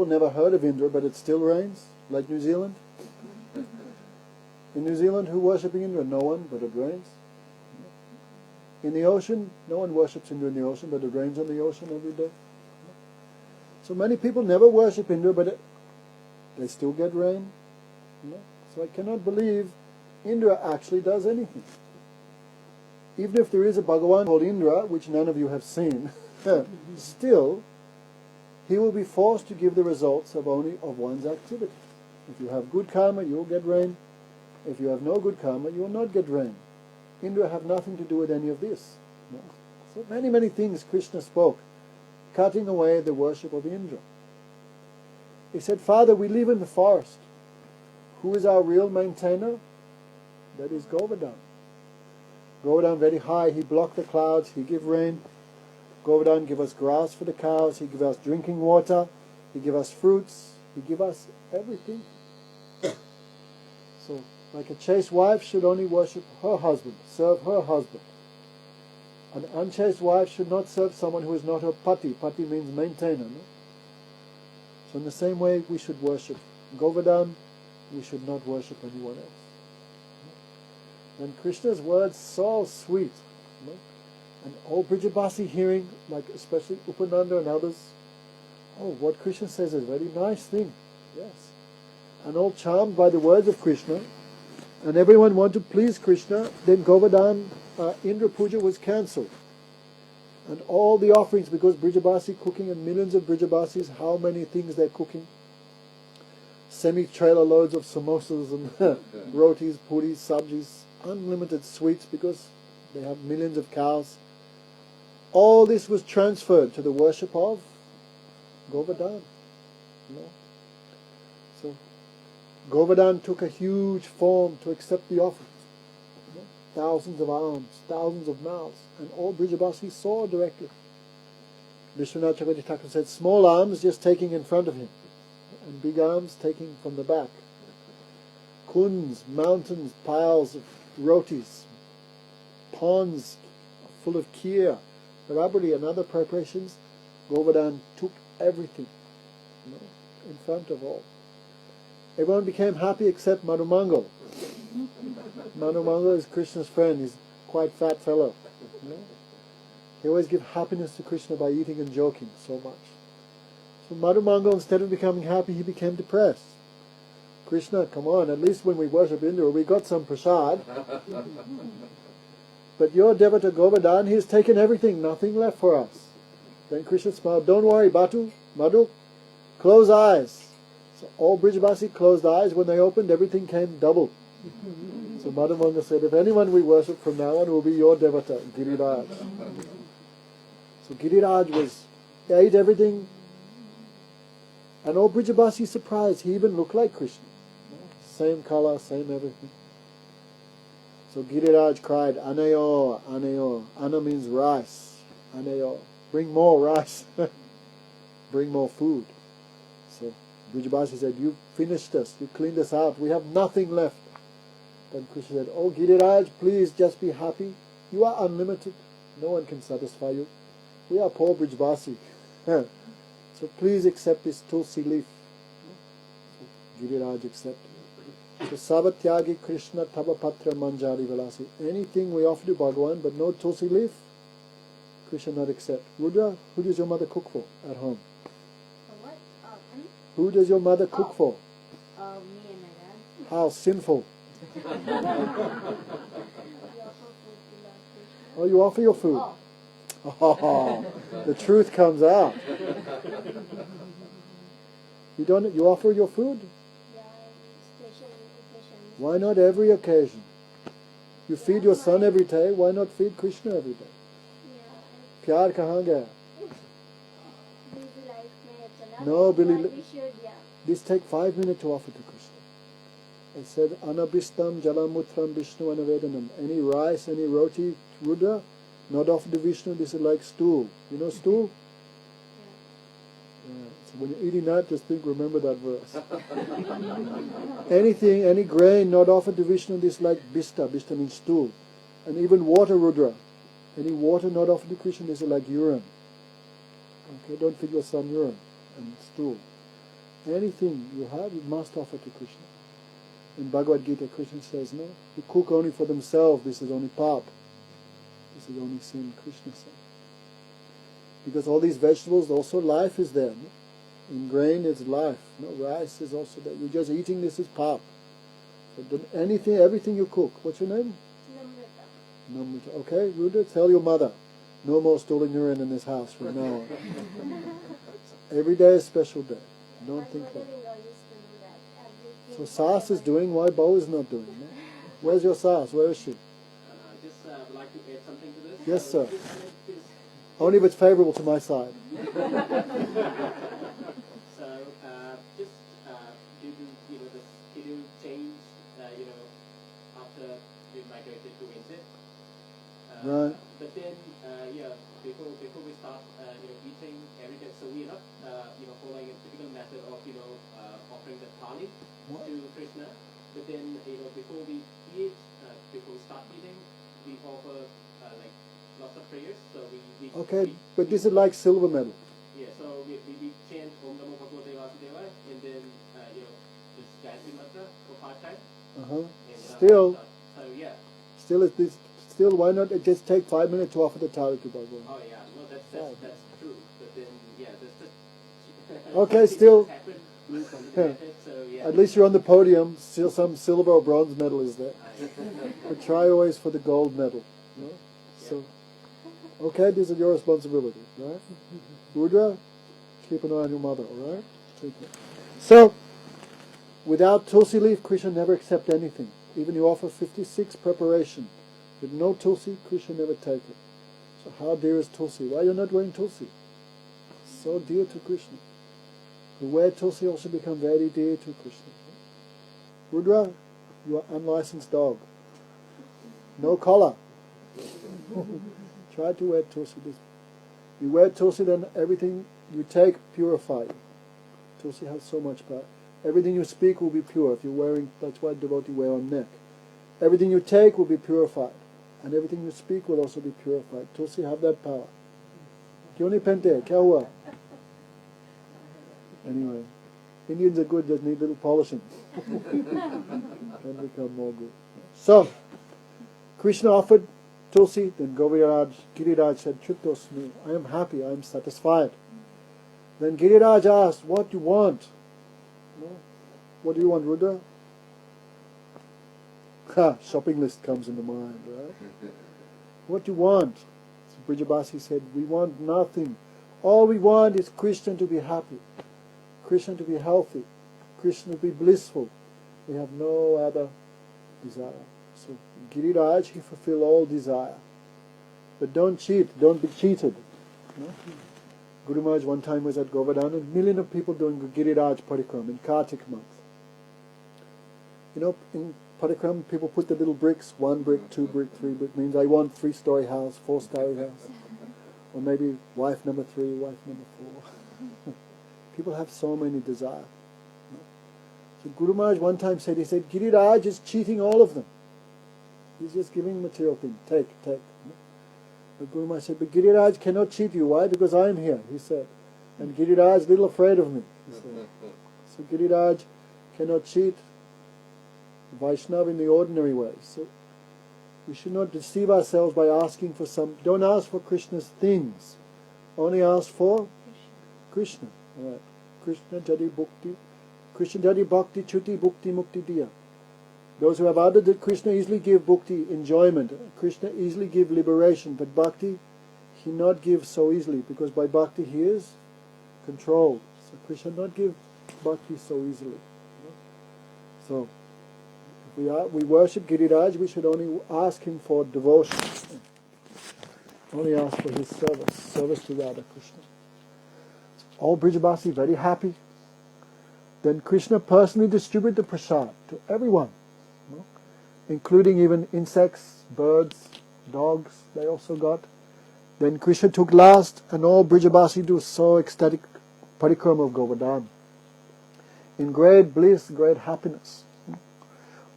never heard of Indra, but it still rains, like New Zealand. In New Zealand, who worshipping Indra? No one, but it rains. In the ocean, no one worships Indra in the ocean, but it rains on the ocean every day. So many people never worship Indra, but they still get rain. So I cannot believe Indra actually does anything. Even if there is a Bhagavan called Indra, which none of you have seen, still, he will be forced to give the results of only of one's activity. If you have good karma, you will get rain. If you have no good karma, you will not get rain. Indra have nothing to do with any of this. So many things Krishna spoke, cutting away the worship of Indra. He said, Father, we live in the forest. Who is our real maintainer? That is Govardhan. Govardhan very high, he blocked the clouds, he give rain. Govardhan give us grass for the cows, he give us drinking water, he give us fruits, he give us everything. So, like a chaste wife should only worship her husband, serve her husband. An unchaste wife should not serve someone who is not her pati. Pati means maintainer. No? So in the same way we should worship Govardhan, we should not worship anyone else. And Krishna's words so sweet. No? And all Brijabasi hearing, like especially Upananda and others, oh, what Krishna says is a very nice thing. Yes. And all charmed by the words of Krishna, and everyone wanted to please Krishna, then Govardhan, Indra Puja was cancelled. And all the offerings, because Brijabasi cooking, and millions of Brijabasis, how many things they're cooking. Semi-trailer loads of samosas and rotis, puris, sabjis, unlimited sweets, because they have millions of cows. All this was transferred to the worship of Govardhan. No? So Govardhan took a huge form to accept the offerings. Thousands of arms, thousands of mouths, and all Brijabasi saw directly. Vishwanath Chakravarti Thakur said, small arms just taking in front of him, and big arms taking from the back. Kunds, mountains, piles of rotis, ponds full of kheer, rabdi and other preparations. Govardhan took everything, in front of all. Everyone became happy except Manumangal. Manumangal is Krishna's friend. He's quite fat fellow. He always gives happiness to Krishna by eating and joking so much. So Manumangal, instead of becoming happy, he became depressed. Krishna, come on, at least when we worship Indra, we got some prasad. But your Devata Govardhan, he has taken everything, nothing left for us. Then Krishna smiled, don't worry, Madhu, close eyes. So all Brijabasi closed eyes. When they opened, everything came double. So Madhavanga said, if anyone we worship from now on, it will be your Devata, Giriraj. So Giriraj ate everything. And all Brijabasi surprised, he even looked like Krishna. Same color, same everything. So Giriraj cried, Anayo, Anayo. Ana means rice. Anayo. Bring more rice. Bring more food. So Brijabasi said, you finished us, you cleaned us out, we have nothing left. Then Krishna said, "Oh Giriraj, please just be happy. You are unlimited. No one can satisfy you. We are poor Brijvasi. So please accept this tulsi leaf." So Giriraj accepted. So Savatyagi Krishna Tava Patra Manjari Velasi. Anything we offer to Bhagavan, but no tulsi leaf, Krishna not accept. Rudra, who does your mother cook for at home? What? Honey? Who does your mother cook for? Me and my dad. How sinful. We offer food to Lord Krishna. Oh, you offer your food. Oh, the truth comes out. You offer your food? Yeah, special occasions. Why not every occasion? You feed your son every day, why not feed Krishna every day? Yeah. Pyar kahan gaya? Busy life mein chala No, gaya, Billy, but we should, yeah. this take 5 minutes to offer to Krishna. It said, Anabhistam jalamutram Vishnu anavedanam. Any rice, any roti, Rudra, not offer to Vishnu, this is like stool. You know stool? Yeah. So when you're eating that, just remember that verse. Anything, any grain not offered to Vishnu, this is like bista. Bista means stool. And even water, Rudra. Any water not offered to Krishna, this is like urine. Okay, don't feed your son urine and stool. Anything you have, you must offer to Krishna. In Bhagavad Gita, Krishna says, no, you cook only for themselves, this is only pap. This is only sin, Krishna said. Because all these vegetables, also life is there. No? In grain is life. No, rice is also there. You're just eating, this is pap. So everything you cook. What's your name? Namrata. Namrata. Okay, Rudra, tell your mother. No more stolen urine in this house from now on. Every day is a special day. Don't My think that. mother-in-law used to do that. So Sas is doing, why Bo is not doing? No? Where's your Sas? Where is she? Just would like to add something to this. Yes, sir. This- Only if it's favorable to my side. So just due to the schedule change, after we migrated to Wednesday. Right. But then before we start eating every day, so we're not following a typical method of offering the thali What? to Krishna. But then before we eat, before we start eating, we offer like lots of prayers. So we Okay, but this is like silver medal. yeah, so we chant Om Namo Bhagavate Vasudevaya and then this Gayatri mantra for 5 times. Uh-huh. And, Still, so yeah. Still, why not just take 5 minutes to offer the thali to Bhagavan? Oh yeah, no, that's true. But then yeah, that's just Okay, still. happened. So yeah. At least you're on the podium. Still, some silver or bronze medal is there. But try always for the gold medal. No? So, okay, this is your responsibility, right? Rudra, keep an eye on your mother, all right? So, without tulsi leaf, Krishna never accept anything. Even you offer 56 preparation. With no tulsi, Krishna never take it. So how dear is tulsi? Why you're not wearing tulsi? So dear to Krishna. Who wear tulsi also become very dear to Krishna. Rudra, you are unlicensed dog. No collar. Try to wear tulsi. You wear tulsi, then everything you take purify you. Tulsi has so much power. Everything you speak will be pure. If you're wearing, that's why devotee wear on neck. Everything you take will be purified. And everything you speak will also be purified. Tulsi have that power. Kyun nahi pehante? Kya hua? Anyway, Indians are good, just need little polishing. Can become more good. So, Krishna offered tulsi, then Giriraj said, Chittosmi, I am happy, I am satisfied. Then Giriraj asked, what do you want? No? What do you want, Rudra? Shopping list comes into mind, right? What do you want? So Brijabasi said, we want nothing. All we want is Krishna to be happy, Krishna to be healthy, Krishna to be blissful. We have no other desire. So Giriraj, he fulfilled all desire. But don't cheat, don't be cheated. No? Guru Maharaj one time was at Govardhan, and 1 million of people doing Giriraj Parikram in Kartik month. In Parikram, people put the little bricks, 1 brick, 2 brick, 3 brick, means I want 3-story house, 4-story house. Or maybe wife number 3, wife number 4. People have so many desires. So Guru Maharaj one time said, he said, Giriraj is cheating all of them. He's just giving material things. Take. But Guru Maharaj said, but Giriraj cannot cheat you. Why? Because I am here, he said. And Giriraj is little afraid of me, he said. So Giriraj cannot cheat Vaishnava in the ordinary way. So we should not deceive ourselves by asking for don't ask for Krishna's things. Only ask for Krishna. Right. Krishna jadi bhukti. Krishna jadi bhakti chuti bhukti mukti diya. Those who have other Krishna easily give bhakti, enjoyment. Krishna easily give liberation. But bhakti, he not give so easily, because by bhakti he is controlled. So Krishna not give bhakti so easily. So if we worship Giriraj, we should only ask him for devotion. Only ask for his service to Radha Krishna. So all Brijabasi very happy. Then Krishna personally distributed the prasad to everyone, including even insects, birds, dogs, they also got. Then Krishna took last, and all Brijabasi do so ecstatic parikrama of Govardhan, in great bliss, great happiness.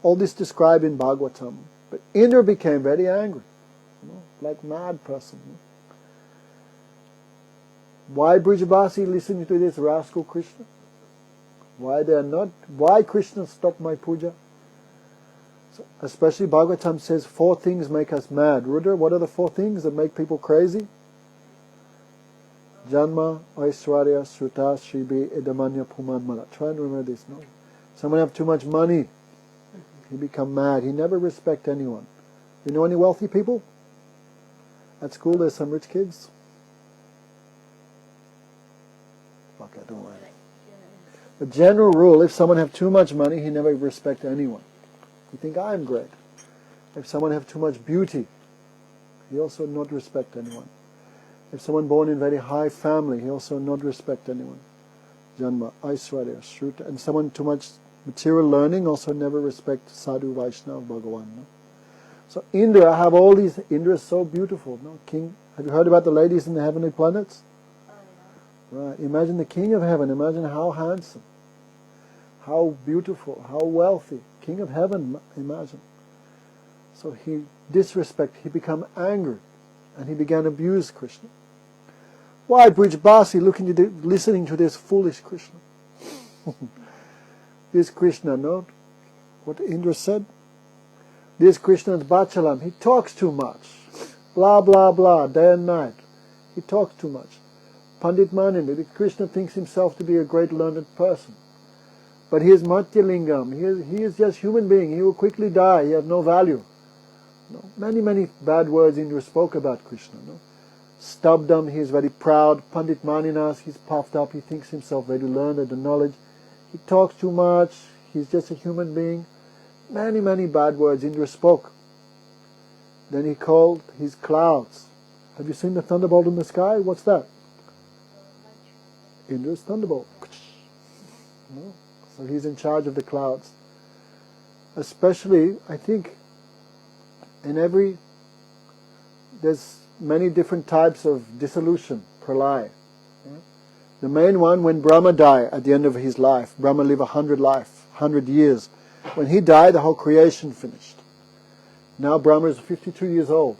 All this described in Bhagavatam. But Indra became very angry, like mad person. Why Brijabasi listening to this rascal Krishna? Why Krishna stopped my puja? So, especially Bhagavatam says 4 things make us mad. Rudra, what are the 4 things that make people crazy? Janma, Aishwarya, Sruta, Shribi, Idamanya, Pumanmala. Try and remember this. No? Someone have too much money, he become mad. He never respect anyone. You know any wealthy people? At school there's some rich kids. Okay, don't worry. The general rule, if someone have too much money, he never respect anyone. You think, I'm great. If someone have too much beauty, he also not respect anyone. If someone born in very high family, he also not respect anyone. Janma, Aishwarya, Shruta. And someone too much material learning also never respect Sadhu, Vaishnava, Bhagavan. No? So Indra, have all these. Indra is so beautiful. No? King. Have you heard about the ladies in the heavenly planets? Right. Imagine the king of heaven. Imagine how handsome, how beautiful, how wealthy. King of heaven, imagine. So he became angry, and he began to abuse Krishna. Why Brijabasi listening to this foolish Krishna? This Krishna, no? What Indra said? This Krishna is Bachalam. He talks too much. Blah, blah, blah, day and night. He talks too much. Pandit Manini, Krishna thinks himself to be a great learned person. But he is Matyalingam. He is just human being. He will quickly die. He has no value. No? Many bad words Indra spoke about Krishna. No? Stabdam, he is very proud. Pandit Maninas, he's puffed up. He thinks himself very learned and knowledge. He talks too much. He's just a human being. Many bad words Indra spoke. Then he called his clouds. Have you seen the thunderbolt in the sky? What's that? Indra's thunderbolt. No? So he's in charge of the clouds. Especially, I think, there's many different types of dissolution, pralaya. The main one, when Brahma died at the end of his life, Brahma lived 100 years. When he died, the whole creation finished. Now Brahma is 52 years old.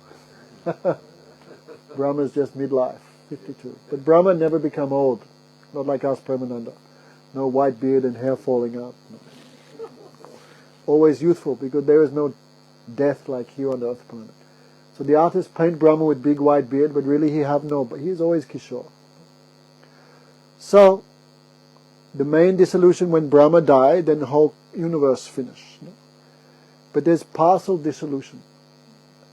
Brahma is just midlife, 52. But Brahma never become old. Not like us, Premananda. No white beard and hair falling out. No. Always youthful, because there is no death like here on the earth planet. So the artists paint Brahma with big white beard, but really but he's always Kishore. So, the main dissolution when Brahma died, then the whole universe finished. No? But there's partial dissolution.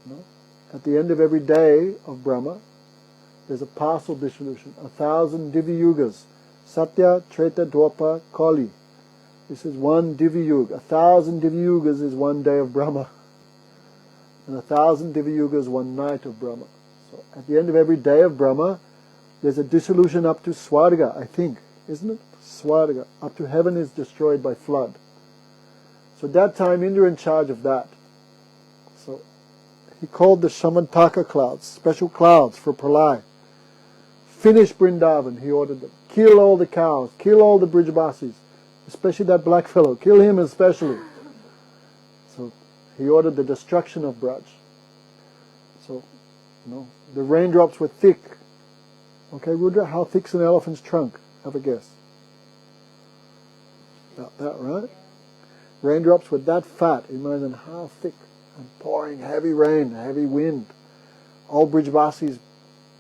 No? At the end of every day of Brahma, there's a partial dissolution. 1,000 Divya Yugas. Satya, Treta, Dwapa, Kali. This is one Divya Yuga. 1,000 Divya Yugas is one day of Brahma. And 1,000 Divya Yugas, one night of Brahma. So at the end of every day of Brahma, there's a dissolution up to Swarga, I think. Isn't it? Swarga. Up to heaven is destroyed by flood. So at that time, Indra in charge of that. So he called the Shamantaka clouds, special clouds for Pralay. Finish Vrindavan, he ordered them. Kill all the cows, kill all the Brijabasis, especially that black fellow. Kill him especially. So he ordered the destruction of Braj. So, the raindrops were thick. Okay, Rudra, how thick's an elephant's trunk? Have a guess. About that, right? Raindrops were that fat, imagine how thick, and pouring heavy rain, heavy wind. All Brijvasis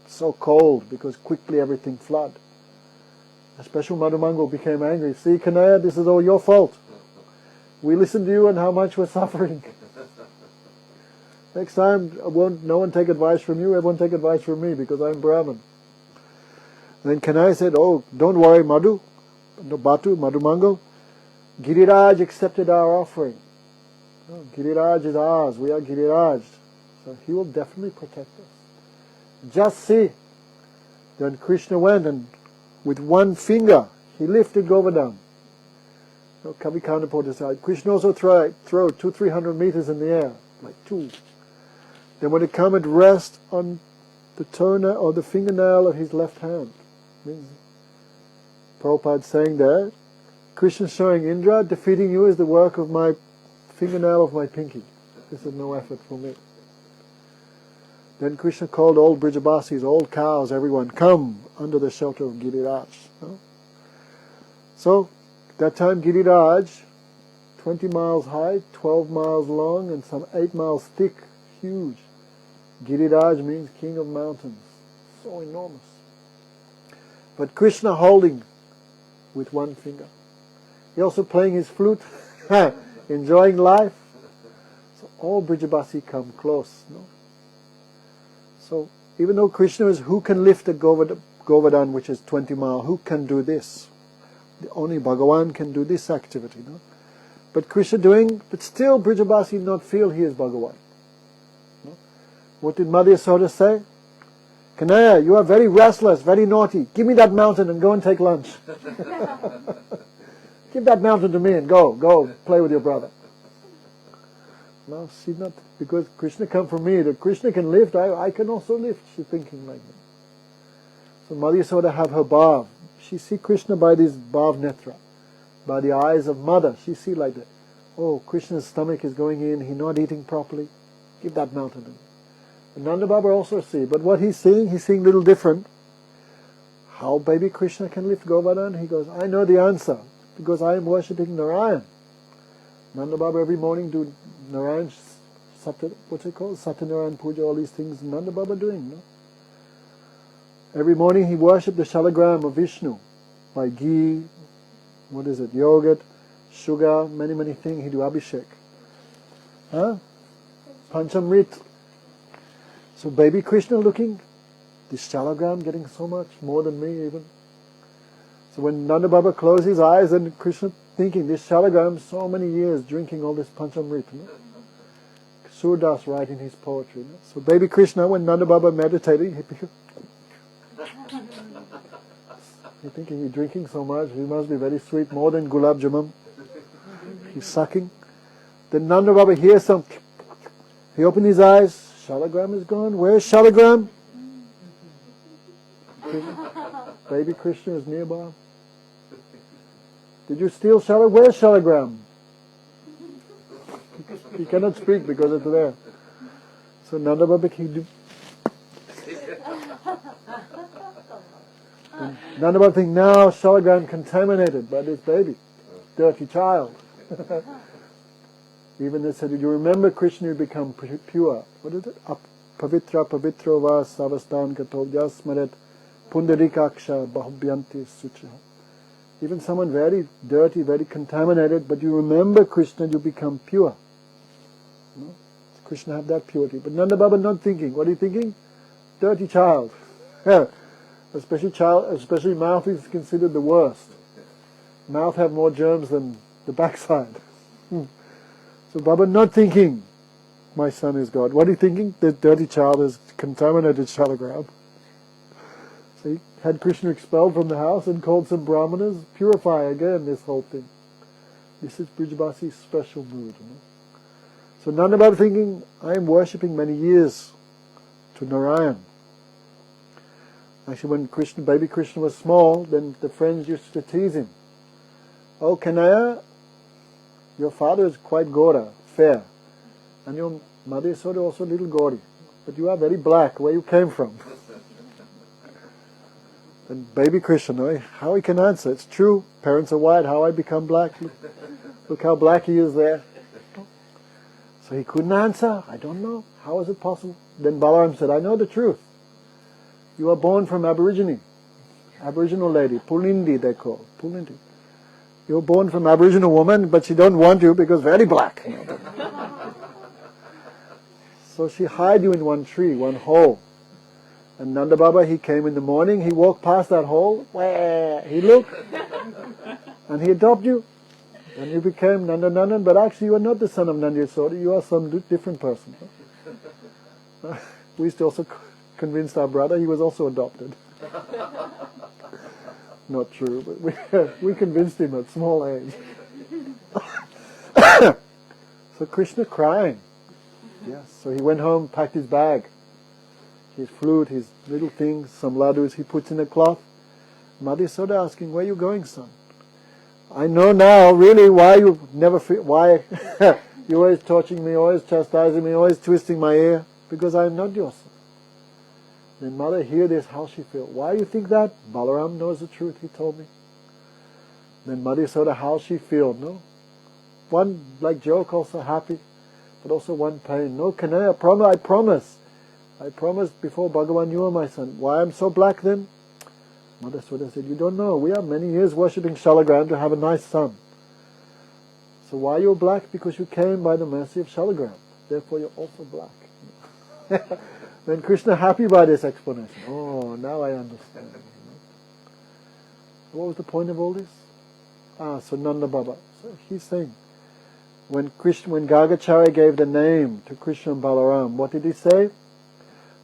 so cold because quickly everything flooded. Especially Madhumangal became angry. See, Kanaya, this is all your fault. We listened to you and how much we're suffering. Next time, no one take advice from you, everyone take advice from me because I'm Brahmin. Then Kanaya said, oh, don't worry, Madhumangal. Giriraj accepted our offering. Oh, Giriraj is ours, we are Giriraj. So he will definitely protect us. Just see. Then Krishna went and with one finger, he lifted Govardhan. Kavi Kandapur decided. Krishna also throw 200-300 meters in the air, like two. Then when it come and rest on the toenail or the fingernail of his left hand, means Prabhupada saying there, Krishna showing Indra, defeating you is the work of my fingernail of my pinky. This is no effort for me. Then Krishna called all Brijabasis, all cows, everyone, come under the shelter of Giriraj. So, that time Giriraj, 20 miles high, 12 miles long, and some 8 miles thick, huge. Giriraj means king of mountains. So enormous. But Krishna holding with one finger. He also playing his flute, enjoying life. So all Brijabasi come close. So even though Krishna is, who can lift a Govardhan which is 20 miles? Who can do this? Only Bhagavan can do this activity. But Krishna doing, but still Brijabasi not feel he is Bhagavan. What did Madhya Yasoda say? Kanaya, you are very restless, very naughty. Give me that mountain and go and take lunch. Give that mountain to me and go play with your brother. No, she's not, because Krishna come from me, that Krishna can lift, I can also lift, she's thinking like that. So Madhya Yasoda have her bhav. She see Krishna by this bhav netra, by the eyes of mother, she see like that. Oh, Krishna's stomach is going in, he's not eating properly, give that mountain to me. And Nanda Baba also see, but what he's seeing little different. How baby Krishna can lift Govardhan? He goes, I know the answer, because I am worshipping Narayan. Nanda Baba every morning do Narayan, what's it called? Satyanarayan Puja, all these things Nanda Baba doing, no? Every morning he worshipped the shalagram of Vishnu by ghee, yogurt, sugar, many things. He do abhishek. Panchamrit. So baby Krishna looking, this shalagram getting so much, more than me even. So when Nanda Baba closed his eyes and Krishna thinking, this shalagram, so many years drinking all this panchamrit. Surdas writing his poetry. So baby Krishna, when Nanda Baba meditating, he's thinking he's drinking so much, he must be very sweet, more than gulab jamun. He's sucking. Then Nanda Baba hears some, he opened his eyes, shalagram is gone. Where's shalagram? Baby Krishna is nearby. Did you steal shalagram? Where's shalagram? He cannot speak because it's there. So Nanda Baba Nanda Baba think now shalagram contaminated by this baby, dirty child. Even they said, did you remember Krishna, you become pure. What is it? Pavitra pavitro va savastan kato vyasmaret pundarikaksha bahubhyanti sucha. Even someone very dirty, very contaminated, but you remember Krishna, you become pure. No? Krishna have that purity. But Nanda Baba not thinking. What are you thinking? Dirty child. Especially mouth is considered the worst. Mouth have more germs than the backside. So Baba not thinking, my son is God. What are you thinking? The dirty child is contaminated shalagram. So he had Krishna expelled from the house and called some brahmanas, purify again this whole thing. This is Brijabasi's special mood. So Nanda Baba thinking, I am worshipping many years to Narayan. Actually, when baby Krishna was small, then the friends used to tease him. Oh, Kanaya, your father is quite Gora, fair. And your mother is sort of also a little gaudy. But you are very black, where you came from. And baby Krishna, how he can answer? It's true, parents are white, how I become black? Look how black he is there. So he couldn't answer. I don't know. How is it possible? Then Balaram said, I know the truth. You are born from Aboriginal lady, Pulindi they call, Pulindi. You're born from Aboriginal woman, but she don't want you because very black. So she hide you in one tree, one hole. And Nanda Baba, he came in the morning, he walked past that hole, he looked, and he adopted you. And you became Nanda Nandan, but actually you are not the son of Nanda Yasoda, you are some different person. We used to also convince our brother he was also adopted. Not true, but we convinced him at small age. So Krishna crying. Yes, so he went home, packed his bag, his flute, his little things, some ladus he puts in a cloth. Mother Yasoda asking, where are you going, son? I know now, really, why you never why you're always torturing me, always chastising me, always twisting my ear, because I am not your son. Then mother hear this, how she feel. Why you think that? Balaram knows the truth, he told me. Then Mother Yasoda, how she feel, no? One, like joke, also happy, but also one pain. No, Kanaya, I promise. I promised before Bhagavan, you are my son. Why I'm so black then? Mother Yasoda said, you don't know. We are many years worshipping Shalagram to have a nice son. So why you're black? Because you came by the mercy of Shalagram. Therefore you're also black. Then Krishna happy by this explanation. Oh, now I understand. What was the point of all this? So Nanda Baba. So he's saying, when Gargacharya gave the name to Krishna and Balaram, what did he say?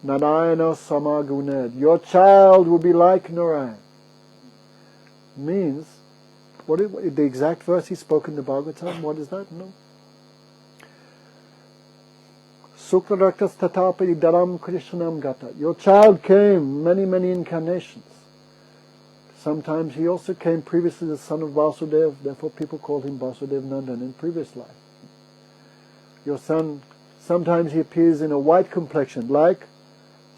Narayana Samaguned. Your child will be like Narayan. Means, the exact verse he spoke in the Bhagavatam, what is that? No. Sukraraktas tatapadi daram krishnam gata. Your child came many, many incarnations. Sometimes he also came previously the son of Vasudeva, therefore people called him Vasudev Nandan in previous life. Your son, sometimes he appears in a white complexion, like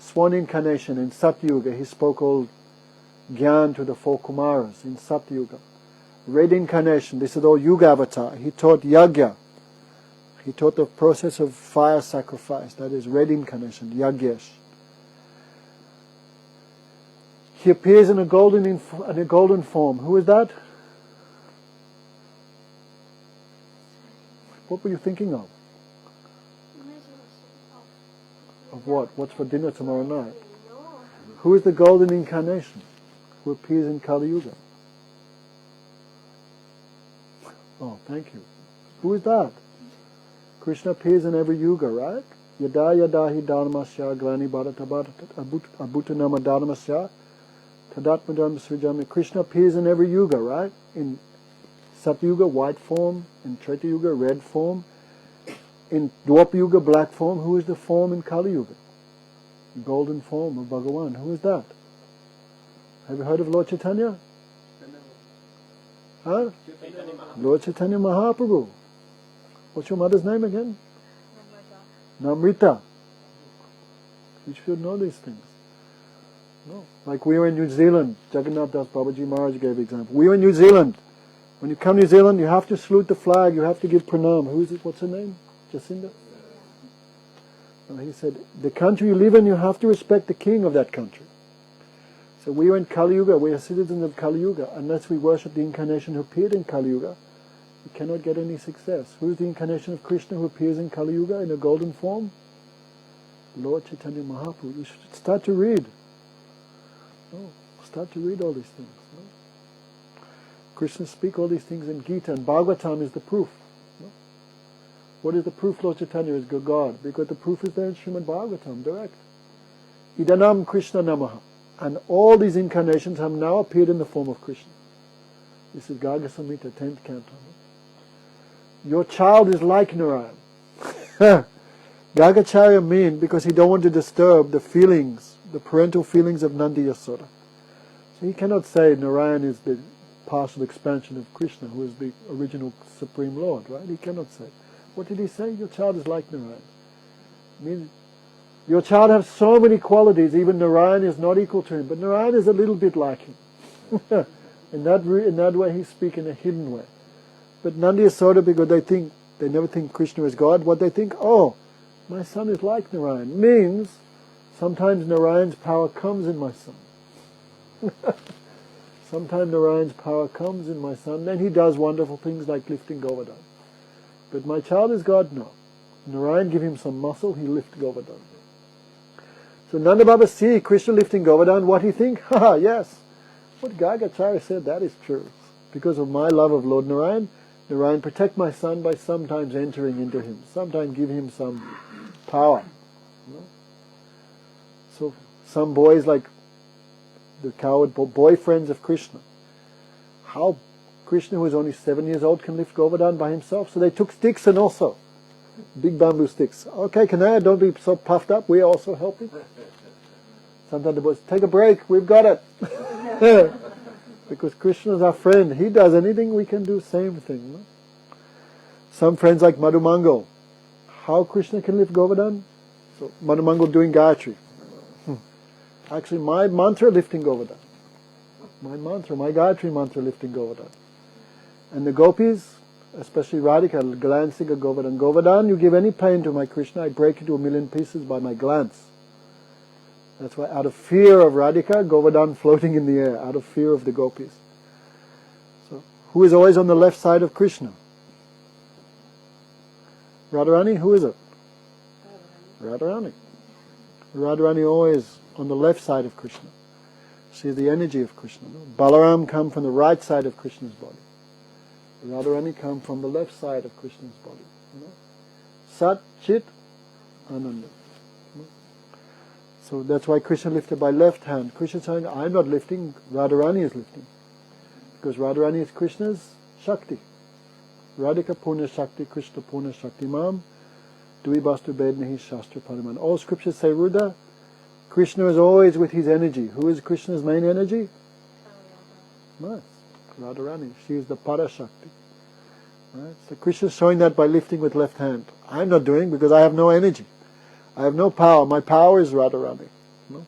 Swan incarnation in Satyuga. He spoke all Gyan to the four Kumaras in Satyuga. Red incarnation, this is all Yuga avatar. He taught Yagya. He taught the process of fire sacrifice, that is red incarnation, Yagyesh. He appears in a golden form. Who is that? What were you thinking of? Of what? What's for dinner tomorrow night? Who is the golden incarnation who appears in Kali Yuga? Oh, thank you. Who is that? Krishna appears in every yuga, right? Yada yada hi dharmasya glani bharata abhutanama dharmasya tadatma dharma srijami. Krishna appears in every yuga, right? In Satyuga, white form. In Treta Yuga, red form. In Dwapara Yuga, black form. Who is the form in Kali Yuga? The golden form of Bhagavan. Who is that? Have you heard of Lord Chaitanya? Huh? Lord Chaitanya Mahaprabhu. What's your mother's name again? Namrita. You should know these things. No. Like we were in New Zealand, Jagannath Das Babaji Maharaj gave example. We were in New Zealand. When you come to New Zealand, you have to salute the flag, you have to give pranam. Who is it? What's her name? Jacinda? He said, the country you live in, you have to respect the king of that country. So we are in Kali Yuga, we are citizens of Kali Yuga. Unless we worship the incarnation who appeared in Kali Yuga, we cannot get any success. Who is the incarnation of Krishna who appears in Kali Yuga in a golden form? Lord Chaitanya Mahaprabhu. You should start to read. No, start to read all these things. No? Krishna speak all these things in Gita, and Bhagavatam is the proof. No? What is the proof? Lord Chaitanya is God, because the proof is there in Srimad Bhagavatam, direct. Idanam Krishna Namaha. And all these incarnations have now appeared in the form of Krishna. This is Garga Samhita, 10th canto. Your child is like Narayan. Gargacharya mean because he don't want to disturb the feelings, the parental feelings of Nanda Yasoda. So he cannot say Narayan is the partial expansion of Krishna, who is the original Supreme Lord, right? He cannot say. What did he say? Your child is like Narayan. I mean, your child has so many qualities, even Narayan is not equal to him, but Narayan is a little bit like him. in that way he speaks in a hidden way. But Nandi Yasoda, because they never think Krishna is God, what they think, oh, my son is like Narayan, means sometimes Narayan's power comes in my son. Sometimes Narayan's power comes in my son, then he does wonderful things like lifting Govardhan. But my child is God? No. Narayan give him some muscle, he lift Govardhan. So Nanda Baba see Krishna lifting Govardhan, what he think? Haha, yes. What Gargacharya said, that is true. Because of my love of Lord Narayan, Narayan protect my son by sometimes entering into him, sometimes give him some power. You know? So some boys like the coward boyfriends of Krishna, how Krishna, who is only 7 years old, can lift Govardhan by himself? So they took sticks and also big bamboo sticks. Okay, Kanaya, don't be so puffed up. We are also helping. Sometimes the boys, take a break. We've got it. Because Krishna is our friend. He does anything, we can do same thing. No? Some friends like Madhumangal. How Krishna can lift Govardhan? So Madhumangal doing Gayatri. Actually, my mantra lifting Govardhan. My Gayatri mantra lifting Govardhan. And the gopis, especially Radhika, glancing at Govardhan. Govardhan, you give any pain to my Krishna, I break it to 1,000,000 pieces by my glance. That's why out of fear of Radhika, Govardhan floating in the air, out of fear of the gopis. So, who is always on the left side of Krishna? Radharani, who is it? Radharani. Radharani always on the left side of Krishna. She is the energy of Krishna. No? Balaram come from the right side of Krishna's body. Radharani come from the left side of Krishna's body. You know? Sat, Chit, Ananda. You know? So that's why Krishna lifted by left hand. Krishna is saying, I'm not lifting, Radharani is lifting. Because Radharani is Krishna's Shakti. Radhika Purna Shakti, Krishna Purna Shakti Mam, Dui Bastu Bednahi Shastra Pariman. All scriptures say, Ruda, Krishna is always with his energy. Who is Krishna's main energy? Nice. Radharani. She is the Parashakti. Right? So Krishna is showing that by lifting with left hand. I'm not doing because I have no energy. I have no power. My power is Radharani. No?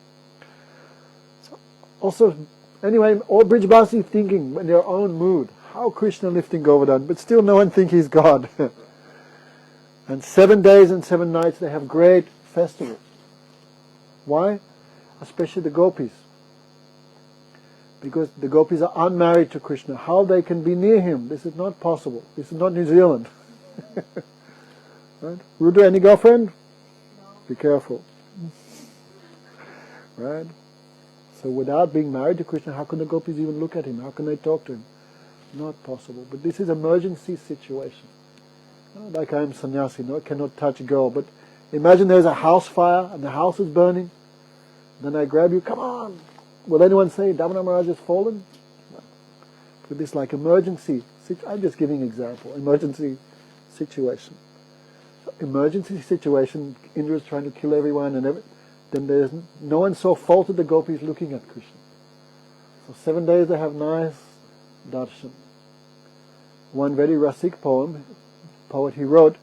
So also, anyway, all Brijbasi thinking in their own mood. How Krishna lifting Govardhan, but still no one think he's God. And 7 days and 7 nights they have great festivals. Why? Especially the gopis. Because the gopis are unmarried to Krishna. How they can be near him? This is not possible. This is not New Zealand. Right? Rudra, any girlfriend? No. Be careful. Right? So without being married to Krishna, how can the gopis even look at him? How can they talk to him? Not possible. But this is emergency situation. Like I am sannyasi, no, cannot touch girl. But imagine there's a house fire and the house is burning. Then I grab you, come on. Will anyone say Damana Maharaj has fallen? No. But this like emergency. I'm just giving an example. Emergency situation. So emergency situation. Indra is trying to kill everyone, and then there's no one saw fault of the gopis looking at Krishna. So 7 days they have nice darshan. One very Rasik poet he wrote,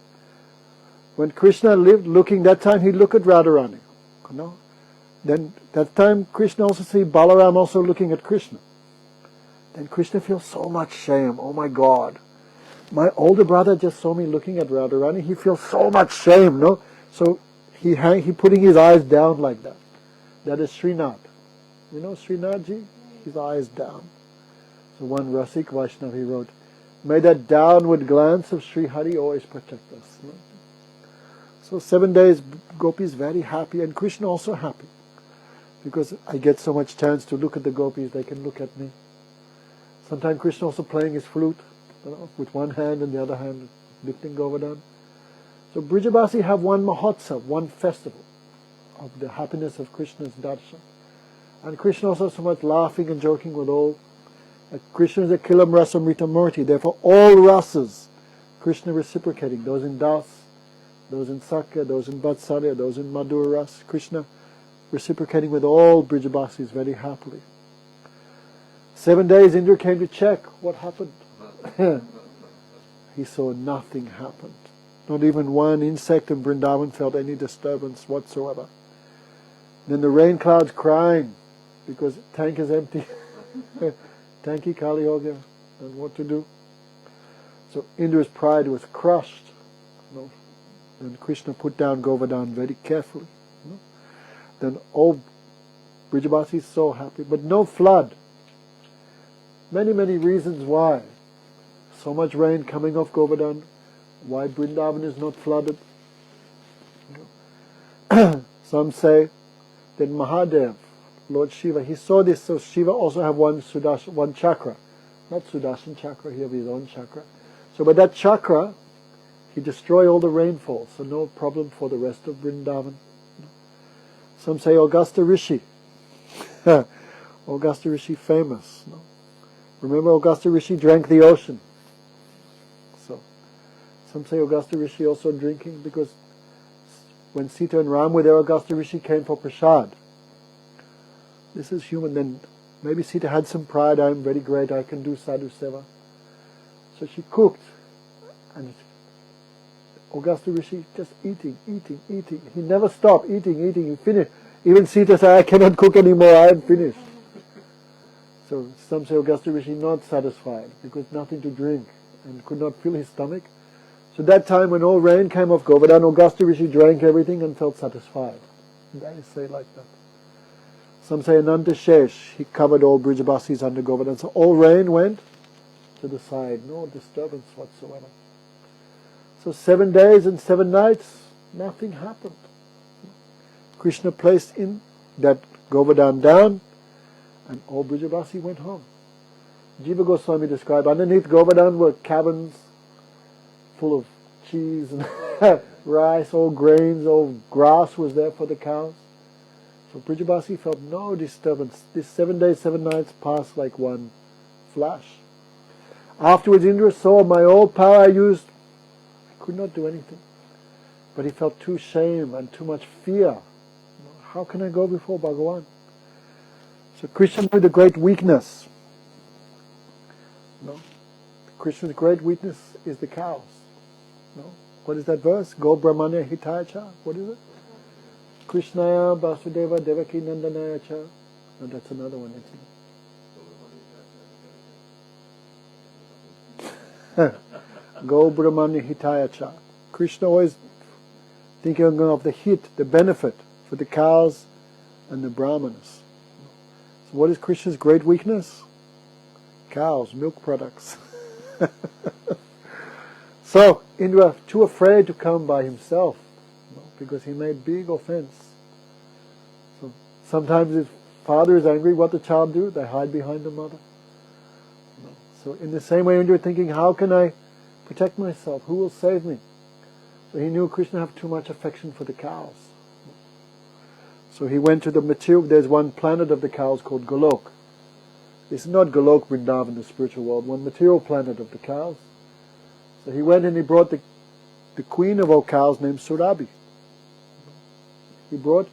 when Krishna lived looking, that time he looked at Radharani. You know? Then that time Krishna also see Balaram also looking at Krishna. Then Krishna feels so much shame. Oh my God. My older brother just saw me looking at Radharani. He feels so much shame, no? So he putting his eyes down like that. That is Srinath. You know Srinathji? His eyes down. So one Rasik Vaishnava he wrote, may that downward glance of Sri Hari always protect us. No? So 7 days, gopis very happy, and Krishna also happy. Because I get so much chance to look at the gopis, they can look at me. Sometimes Krishna also playing his flute, you know, with one hand and the other hand lifting Govardhan. So Brijabasi have one Mahotsav, one festival of the happiness of Krishna's darshan. And Krishna also so much laughing and joking with all. Krishna is a Kilam Rasa Mrita Murti, therefore all rasas, Krishna reciprocating, those in Das, those in Sakya, those in Vatsalya, those in Madhura Ras, Krishna reciprocating with all Brijabasis very happily. 7 days Indra came to check what happened. He saw nothing happened. Not even one insect in Vrindavan felt any disturbance whatsoever. Then the rain clouds crying because tank is empty. Tanki Kali ho gaya, and what to do? So Indra's pride was crushed. Then Krishna put down Govardhan very carefully. Then all Brijavasi is so happy, but no flood. Many, many reasons why. So much rain coming off Govardhan. Why Vrindavan is not flooded. Some say that Mahadev, Lord Shiva, he saw this, so Shiva also have one chakra. Not Sudarshan chakra, he have his own chakra. So by that chakra, he destroyed all the rainfall, so no problem for the rest of Vrindavan. Some say Augusta Rishi. Augusta Rishi famous. Remember Augusta Rishi drank the ocean. So some say Augusta Rishi also drinking because when Sita and Ram were there, Augusta Rishi came for prasad. This is human. Then maybe Sita had some pride. I'm very great. I can do sadhu seva. So she cooked, and Augusta Rishi just eating. He never stopped eating. He finished. Even Sita said, I cannot cook anymore. I am finished. So some say Augusta Rishi not satisfied because nothing to drink and could not fill his stomach. So that time when all rain came off Govardhan, Augusta Rishi drank everything and felt satisfied. They say like that. Some say Ananta Shesh, he covered all Brijabasis under Govardhan. So all rain went to the side, no disturbance whatsoever. So 7 days and 7 nights, nothing happened. Krishna placed in that Govardhan down, and all Brijabasi went home. Jiva Goswami described, underneath Govardhan were cabins full of cheese and rice, all grains, all grass was there for the cows. So Brijabasi felt no disturbance. This 7 days, 7 nights passed like one flash. Afterwards Indra saw my old power I used, I could not do anything. But he felt too shame and too much fear. How can I go before Bhagavan? So Krishna knew the great weakness. Krishna's great weakness is the cows. What is that verse? Go Brahmanya Hitaya Cha. What is it? Krishnaya Vasudeva Devaki Nandanaya Cha. No, that's another one, isn't it? Go Brahmanya Hitaya Cha. Krishna always thinking of the hit, the benefit for the cows and the brahmanas. So what is Krishna's great weakness? Cows, milk products. So Indra too afraid to come by himself because he made big offense. So sometimes his father is angry. What the child do? They hide behind the mother. So in the same way, Indra thinking, how can I protect myself? Who will save me? So he knew Krishna had too much affection for the cows. So he went to the material. There's one planet of the cows called Golok. This is not Golok Vrindavan, the spiritual world. One material planet of the cows. So he went and he brought the queen of all cows named Surabhi. He brought,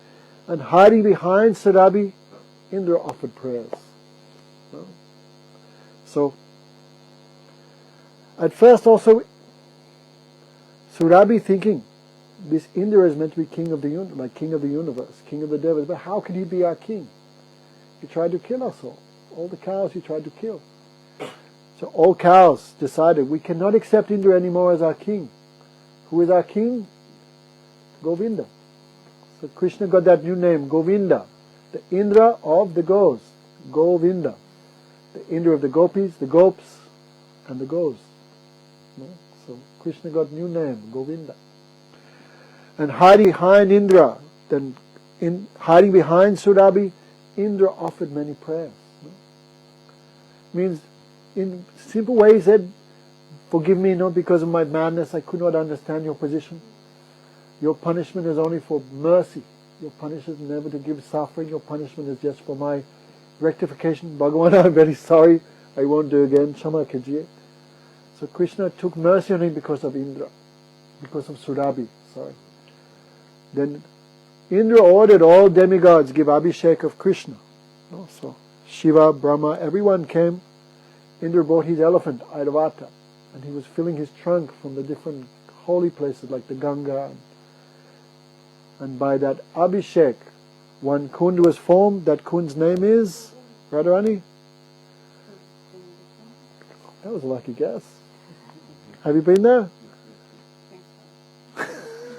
and hiding behind Surabhi, Indra offered prayers. So, at first also, Surabhi thinking, this Indra is meant to be king of the like king of the universe, king of the devas, but how can he be our king? He tried to kill us all. All the cows he tried to kill. So all cows decided, we cannot accept Indra anymore as our king. Who is our king? Govinda. So Krishna got that new name, Govinda. The Indra of the goes. Govinda. The Indra of the gopis, the gops, and the goes. So Krishna got new name, Govinda. And hiding behind Indra, then hiding behind Surabhi, Indra offered many prayers. Means, in simple way he said, forgive me not because of my madness, I could not understand your position. Your punishment is only for mercy. Your punishment is never to give suffering. Your punishment is just for my rectification. Bhagavan, I'm very sorry. I won't do again. Kshama kijiye. So Krishna took mercy on him because of Indra. Because of Surabhi. Then Indra ordered all demigods give Abhishek of Krishna. So Shiva, Brahma, everyone came. Indra brought his elephant, Airavata, and he was filling his trunk from the different holy places like the Ganga. And by that Abhishek, one kund was formed. That kund's name is Radharani. That was a lucky guess. Have you been there?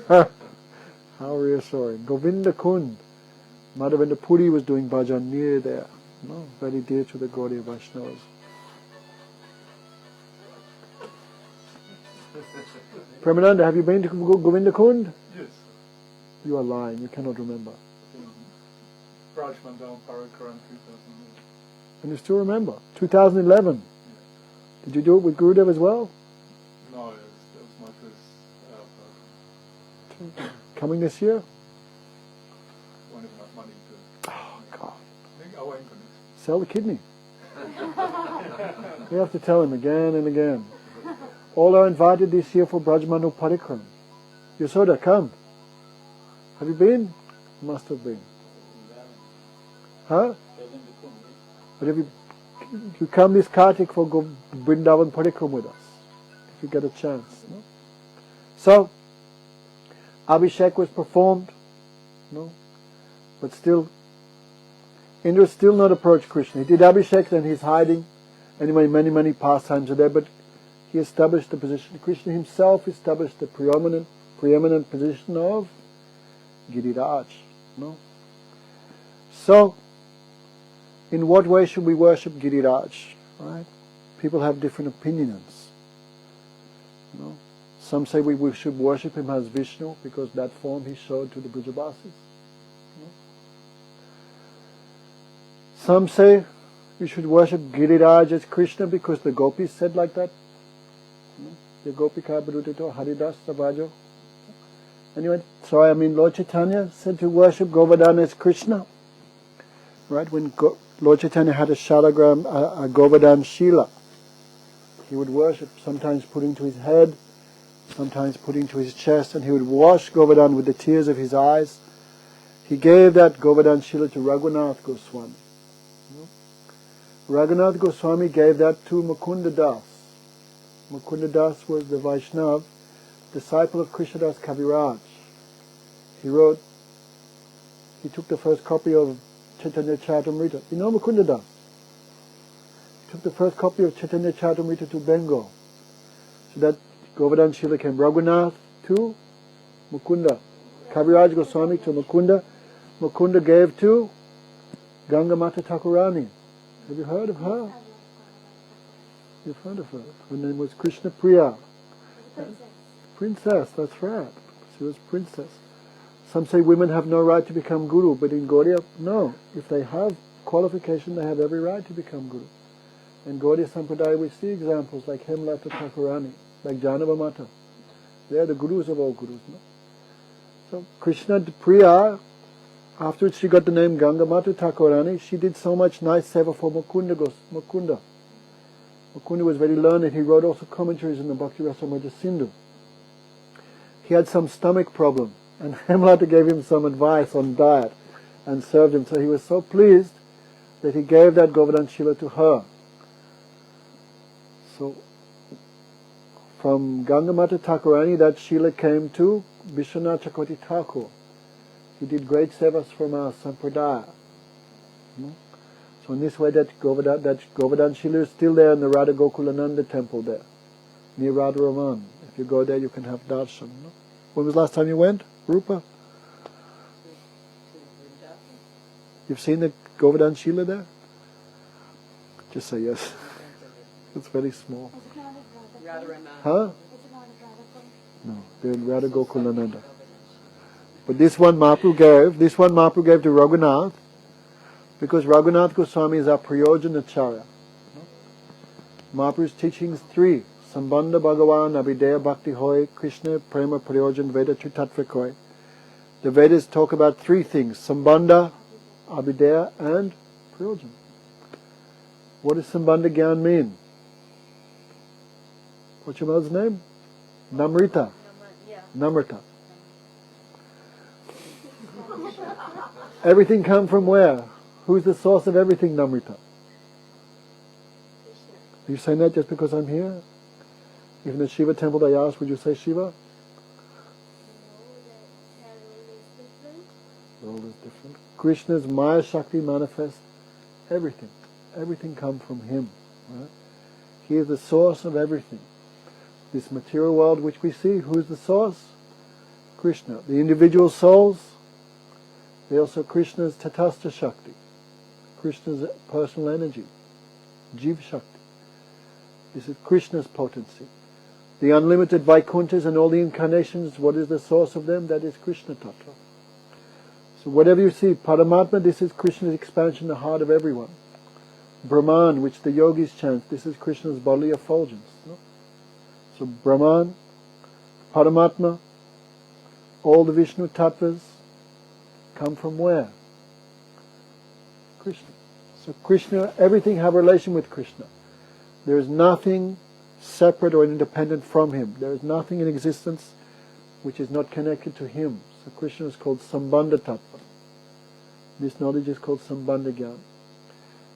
How reassuring. Govinda Kund. Madhavendra Puri was doing bhajan near there. No, very dear to the Gaudiya Vaishnavas. Premananda, have you been to Govinda Kund? Yes. You are lying, you cannot remember. Rajman down Parakaran 2008. And you still remember? 2011. Did you do it with Gurudev as well? No, that was my first Coming this year? won't have enough money to. Oh, God. I think I won't finish. Sell the kidney. We have to tell him again and again. All are invited this year for Brajmanu Parikram. Yasoda, come. Have you been? Must have been. Huh? But if you come this Kartik for Vrindavan Parikram with us, if you get a chance. No? So, Abhishek was performed, no? But still, Indra still not approached Krishna. He did Abhishek, then he's hiding. Anyway, many pastimes are there, but he established the position. Krishna himself established the preeminent position of Giriraj. No? So, in what way should we worship Giriraj? Right? People have different opinions. No? Some say we should worship him as Vishnu because that form he showed to the Brajabasis. No? Some say we should worship Giriraj as Krishna because the gopis said like that. No? The Gopika Brudito Haridas Savajo. Anyway, so Lord Chaitanya said to worship Govardhan as Krishna. Right? When Lord Chaitanya had a shalagram, a Govardhan Shila, he would worship, sometimes putting to his head, sometimes putting to his chest, and he would wash Govardhan with the tears of his eyes. He gave that Govardhan Shila to Raghunath Goswami. Raghunath Goswami gave that to Mukunda Das. Mukunda Das was the Vaishnav, disciple of Krishnadas Kaviraj. He took the first copy of Chaitanya Charitamrita. You know Mukunda Das? He took the first copy of Chaitanya Charitamrita to Bengal. So that Govardhan Shila came Raghunath to Mukunda. Kaviraj Goswami to Mukunda. Mukunda gave to Ganga Mata Thakurani. Have you heard of her? You've heard of her. Her name was Krishna Priya. Princess, that's right. She was princess. Some say women have no right to become guru, but in Gaudiya, no. If they have qualification, they have every right to become guru. In Gaudiya Sampradaya, we see examples like Hemlata Thakurani, like Janava Mata. They are the gurus of all gurus. No? So Krishna Priya, afterwards she got the name Ganga Mata Thakurani. She did so much nice seva for Mukunda. Mukunda was very learned. He wrote also commentaries in the Bhakti Rasamrita Sindhu. He had some stomach problem, and Hemlata gave him some advice on diet and served him. So he was so pleased that he gave that Govardhan Shila to her. So from Gangamata Thakurani, that Shila came to Vishwanath Chakravarti Thakur. He did great sevas from our Sampradaya. So in this way, that Govardhan Shila is still there in the Radha Gokulananda temple there, near Radha Raman. If you go there, you can have darshan. No? When was the last time you went, Rupa? You've seen the Govardhan Shila there? Just say yes. It's very small. Huh? No, they're in Radha Gokulananda. But this one Mahaprabhu gave to Raghunath, because Raghunath Goswami is our Prayojanacharya. Mahaprabhu's teachings three: Sambandha Bhagavan, Abhideya Bhakti Hoy, Krishna Prema Prayojan Veda Tritatva Koi. The Vedas talk about three things: Sambandha, Abhideya, and Prayojan. What does Sambandha Gyan mean? What's your mother's name? Namrita. Namrita. Everything come from where? Who's the source of everything, Namrita? Are you saying that just because I'm here? Even at Shiva temple they asked, would you say Shiva? different. Krishna's Maya Shakti manifests everything. Everything comes from him. Right? He is the source of everything. This material world which we see, who is the source? Krishna. The individual souls, they also Krishna's Tatastha Shakti, Krishna's personal energy, Jiva Shakti. This is Krishna's potency. The unlimited Vaikunthas and all the incarnations, what is the source of them? That is Krishna Tattva. So whatever you see, Paramatma, this is Krishna's expansion in the heart of everyone. Brahman, which the yogis chant, this is Krishna's bodily effulgence. No? So Brahman, Paramatma, all the Vishnu Tattvas come from where? Krishna. So Krishna, everything have a relation with Krishna. There is nothing separate or independent from him. There is nothing in existence which is not connected to him. So Krishna is called Sambandha Tattva. This knowledge is called Sambandha Gyan.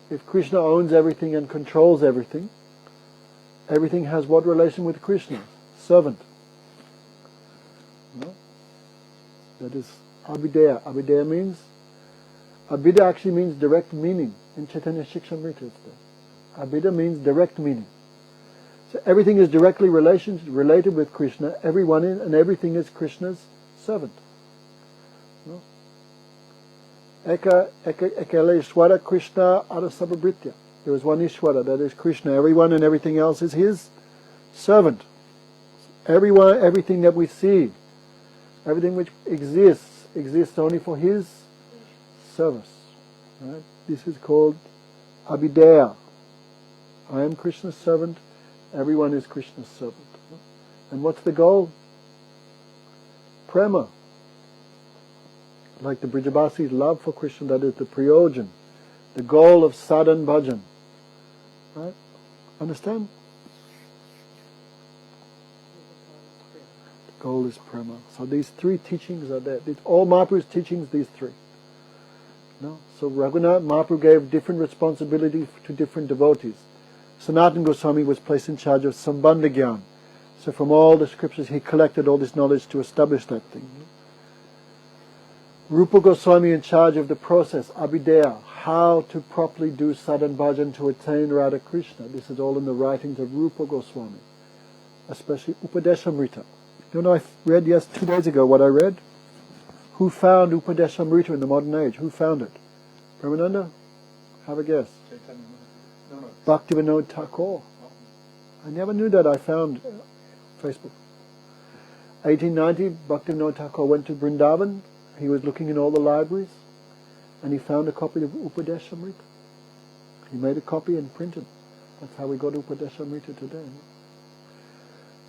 If Krishna owns everything and controls everything, everything has what relation with Krishna? Servant. No? That is Abhideya. Abhideya means, Abhida actually means direct meaning. In Chaitanya Shikshamrita it's there. Abhida means direct meaning. So everything is directly related with Krishna, everyone in, and everything is Krishna's servant. No? Ekale Ishwara Krishna Arasabhabritya. There is one Ishwara, that is Krishna. Everyone and everything else is his servant. Everyone, everything that we see, everything which exists only for his service. Right? This is called Abhideya. I am Krishna's servant, everyone is Krishna's servant. And what's the goal? Prema. Like the Brijavasis' love for Krishna, that is the prayojan, the goal of sadhan bhajan. Right? Understand? The goal is prema. So these three teachings are there. All Mahaprabhu's teachings, these three. No? So Raghunath Mahaprabhu gave different responsibility to different devotees. Sanatana Goswami was placed in charge of Sambandha Gyan. So from all the scriptures he collected all this knowledge to establish that thing. Rupa Goswami in charge of the process, Abhideya, how to properly do sadhan bhajan to attain Radha Krishna. This is all in the writings of Rupa Goswami, especially Upadeshamrita. You know, I read 2 days ago what I read. Who found Upadeshamrita in the modern age? Who found it? Brahmananda? Have a guess. Chaitanya. No. Bhaktivinoda Thakur. I never knew that. I found Facebook. 1890, Bhaktivinoda Thakur went to Vrindavan. He was looking in all the libraries, and he found a copy of Upadeshamrita. He made a copy and printed. That's how we got Upadeshamrita today.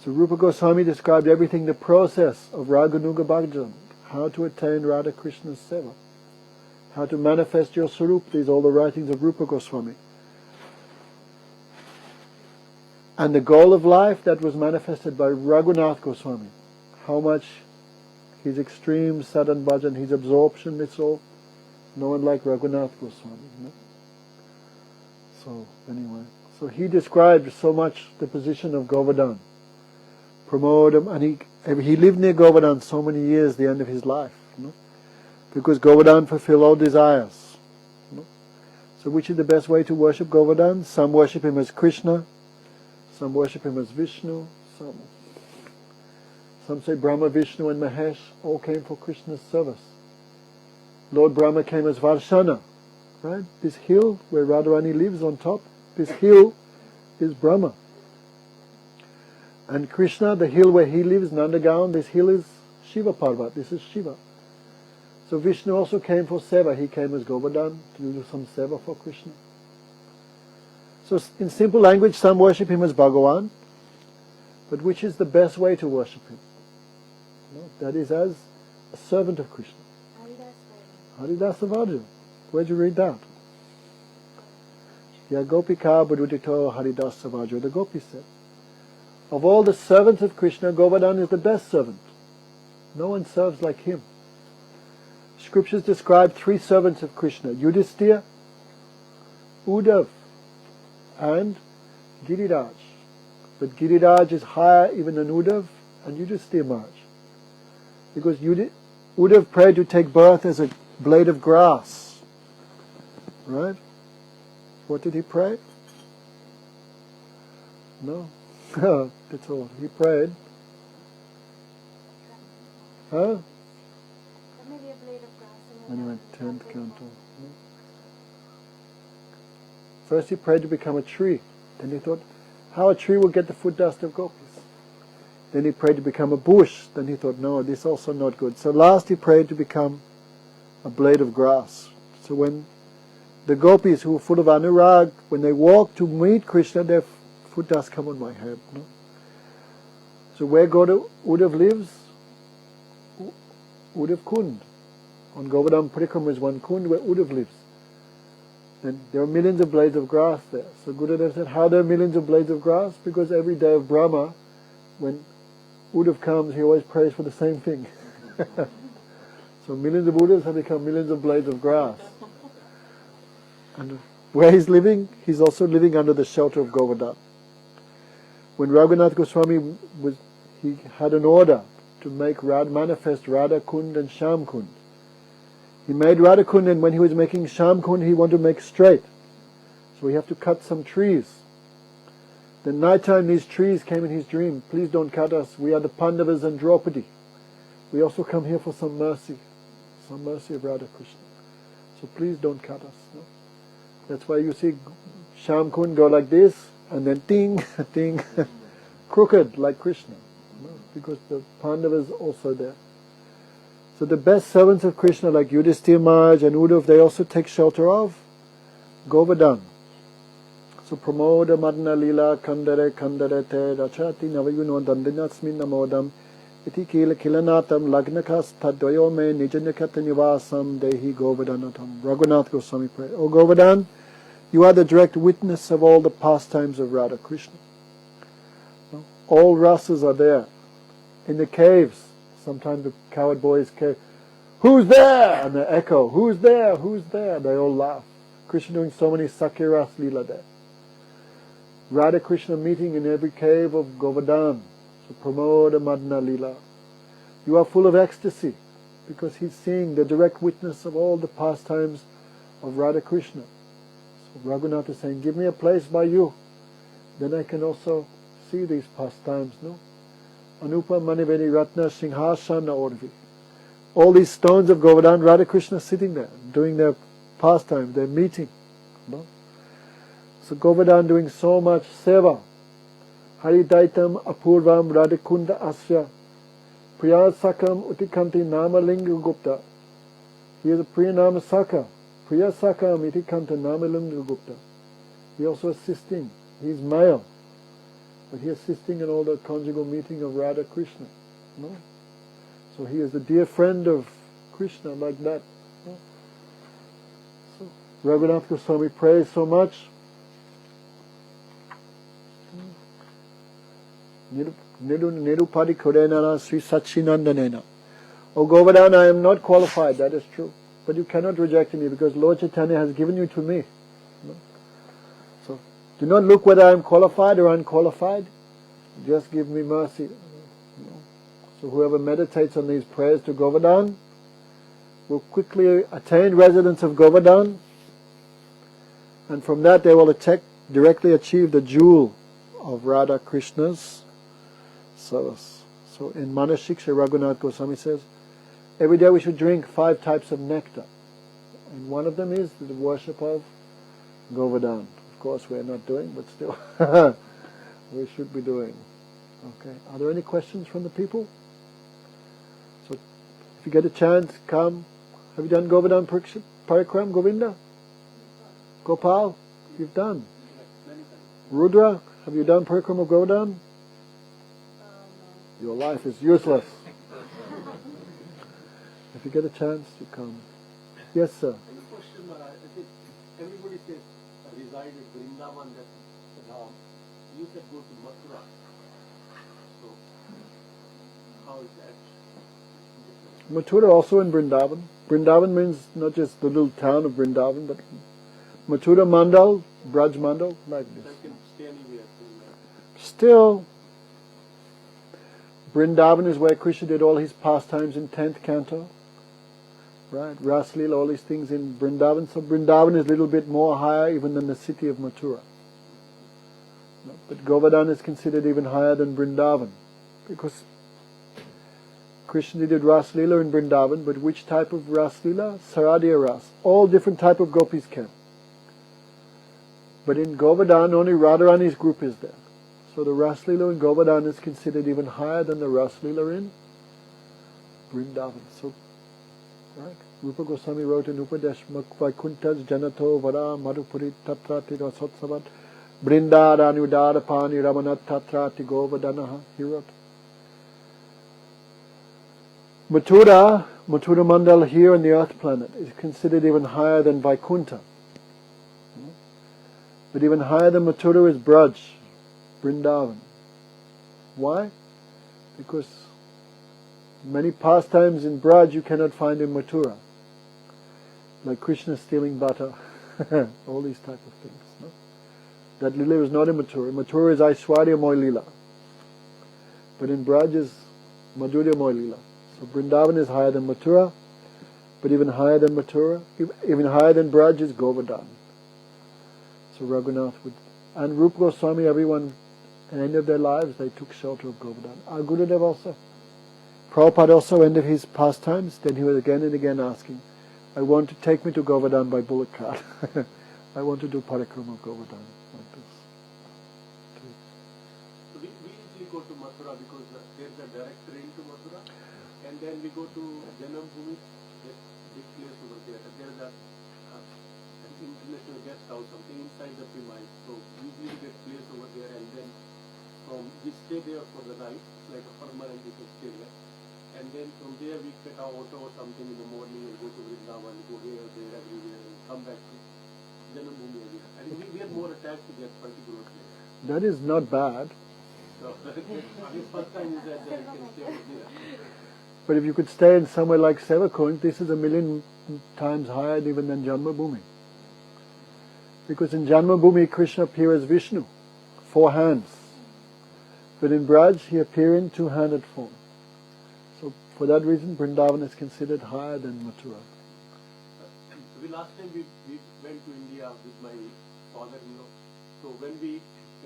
So Rupa Goswami described everything, the process of Raganuga Bhajan, how to attain Radha Krishna's seva, how to manifest your Sarup. These are all the writings of Rupa Goswami. And the goal of life that was manifested by Raghunath Goswami, how much his extreme sadhan bhajan, his absorption, it's all, no one like Raghunath Goswami. No? So anyway, so he described so much the position of Govardhan, Pramodam, and he lived near Govardhan so many years, the end of his life, because Govardhan fulfilled all desires. So which is the best way to worship Govardhan? Some worship him as Krishna, some worship him as Vishnu, some say Brahma, Vishnu and Mahesh all came for Krishna's service. Lord Brahma came as Varshana, right? This hill where Radharani lives on top, this hill is Brahma. And Krishna, the hill where he lives, Nandagaon, this hill is Shiva Parvat, this is Shiva. So Vishnu also came for seva. He came as Govardhan to do some seva for Krishna. So in simple language, some worship him as Bhagavan, but which is the best way to worship him? That is as a servant of Krishna. Haridasa Vajra. Where'd you read that? Ya Gopika Bududito Haridasa Vajra. The Gopi said, of all the servants of Krishna, Govardhan is the best servant. No one serves like him. Scriptures describe 3 servants of Krishna: Yudhisthira, Uddhav, and Giriraj. But Giriraj is higher even than Uddhav and Yudhisthira Maharaj. Because Uddhav prayed to take birth as a blade of grass. Right? What did he pray? No? That's all. He prayed. Huh? There may be a blade of grass in When he it. went 10th canto. First he prayed to become a tree. Then he thought, how a tree will get the foot dust of gopis. Then he prayed to become a bush. Then he thought, no, this is also not good. So last he prayed to become a blade of grass. So when the gopis who were full of anurag, when they walk to meet Krishna, their foot dust come on my head. No? So where Uddhav lives? Uddhav Kund. On Govardhan Parikrama is one Kund where Uddhav lives. And there are millions of blades of grass there. So Gurudev said, how there are millions of blades of grass? Because every day of Brahma, when Uddhav comes, he always prays for the same thing. So millions of Uddhavs have become millions of blades of grass. And where he's living, he's also living under the shelter of Govardhan. When Raghunath Goswami he had an order to make manifest Radha Kund and Sham Kund. He made Radha Kund, and when he was making Sham Kund, he wanted to make straight. So we have to cut some trees. Then nighttime these trees came in his dream. Please don't cut us. We are the Pandavas and Draupadi. We also come here for some mercy of Radha Krishna. So please don't cut us. No? That's why you see Sham Kund go like this, and then ting, ting, crooked like Krishna. No? Because the Pandavas also there. So the best servants of Krishna like Yudhishthira Maharaj and Uddhav, they also take shelter of Govardhan. So Pramoda Madana Lila Kandare Kandare Te Rachati Navayuno Dandinasmin Namodam Iti Kila Kilanatam Lagnakas Tadvayo Me Nijanakata Nivasam Dehi Govardhanatam. Raghunath Goswami prayed, O Govardhan, you are the direct witness of all the pastimes of Radha Krishna. All rasas are there. In the caves, sometimes the coward boys cave, who's there? And they echo, who's there? Who's there? They all laugh. Krishna doing so many Sakya Lila there. Radha Krishna meeting in every cave of Govardhan. So Pramoda Madana Lila. You are full of ecstasy because he's seeing the direct witness of all the pastimes of Radha Krishna. So Raghunath is saying, give me a place by you. Then I can also see these pastimes, no? Anupa Maniveni Ratna Singhasana Orvi. All these stones of Govardhan, Radha Krishna sitting there, doing their pastime, their meeting. No? So Govardhan doing so much seva. Haridaitam Apurvam Radhakunda Asya. Priyasakam Utikanti Nama Linga Gupta. He is a Priyanama Saka. Priyasakam Itikanta Nama Linga Gupta. He also assisting. He's male. But he is assisting in all the conjugal meeting of Radha Krishna. No? So he is a dear friend of Krishna like that. No? So Raghunath Goswami prays so much. Nirupadi Korenana Sri Satchinandanena. O Govardhan, I am not qualified, that is true. But you cannot reject me because Lord Chaitanya has given you to me. No? So do not look whether I am qualified or unqualified. Just give me mercy. No? So whoever meditates on these prayers to Govardhan will quickly attain residence of Govardhan, and from that they will directly achieve the jewel of Radha Krishna's service. So in Manashiksha, Raghunath Goswami says, every day we should drink 5 types of nectar. And one of them is the worship of Govardhan. Of course we are not doing, but still we should be doing. Okay. Are there any questions from the people? So if you get a chance, come. Have you done Govardhan Parikram, Govinda? Gopal, you've done. Rudra, have you done Parikram of Govardhan? Your life is useless. If you get a chance, you come. Yes, sir. Any question, I think everybody says reside at Vrindavan, that's Ram. You said go to Mathura. So, how is that? Mathura also in Vrindavan. Vrindavan means not just the little town of Vrindavan, but Mathura Mandal, Braj Mandal, like this. I can stay anywhere. Still, Vrindavan is where Krishna did all his pastimes in 10th canto. right? Ras Lila, all these things in Vrindavan. So Vrindavan is a little bit more higher even than the city of Mathura. But Govardhan is considered even higher than Vrindavan, because Krishna did Ras Lila in Vrindavan, but which type of Ras Lila? Saradiya Ras. All different type of gopis came. But in Govardhan, only Radharani's group is there. So the Ras Lila in Govardhan is considered even higher than the Ras Lila in Vrindavan. So, right? Rupa Goswami wrote in Upadesh, Vaikuntas Janato Vara Madhupuri Tatrati Rasotsavat Brindarani Udarapani Ramanat Tatrati Govardhanaha. He wrote. Mathura Mandal here on the earth planet is considered even higher than Vaikunta. But even higher than Mathura is Braj, Vrindavan. Why? Because many pastimes in Braj you cannot find in Mathura. Like Krishna stealing butter, all these type of things. No? That Lila is not in Mathura. Mathura is Aishwarya Moy Lila. But in Braj is Madhurya Moy Lila. So Vrindavan is higher than Mathura, but even higher than Mathura, even higher than Braj is Govardhan. So Raghunath would, and Rupa Goswami, everyone, at the end of their lives, they took shelter of Govardhan. Our Gurudev also. Prabhupada also ended his pastimes, then he was again and again asking, I want to take me to Govardhan by bullock cart. I want to do parikrama of Govardhan, like this. So we usually go to Mathura because there's a direct train to Mathura, and then we go to Janam Bhumi, that big place over there. There's an international guest house, something inside the premise. So we usually get place over there, and then we stay there for the night, like a permanent, we can stay there. And then from there we get our auto or something in the morning and go to Vrindavan, go here, there, everywhere, and come back to Janam Bhumi again. And we are more attached to that particular place. That is not bad. So the first time is that I can stay over there. But if you could stay in somewhere like Sevakund, this is 1,000,000 times higher even than Janmabhoomi. Because in Janmabhoomi, Krishna appears as Vishnu, 4 hands. But in Braj, he appears in 2-handed form. So for that reason, Vrindavan is considered higher than Mathura. Last time we went to India with my father-in-law. So when we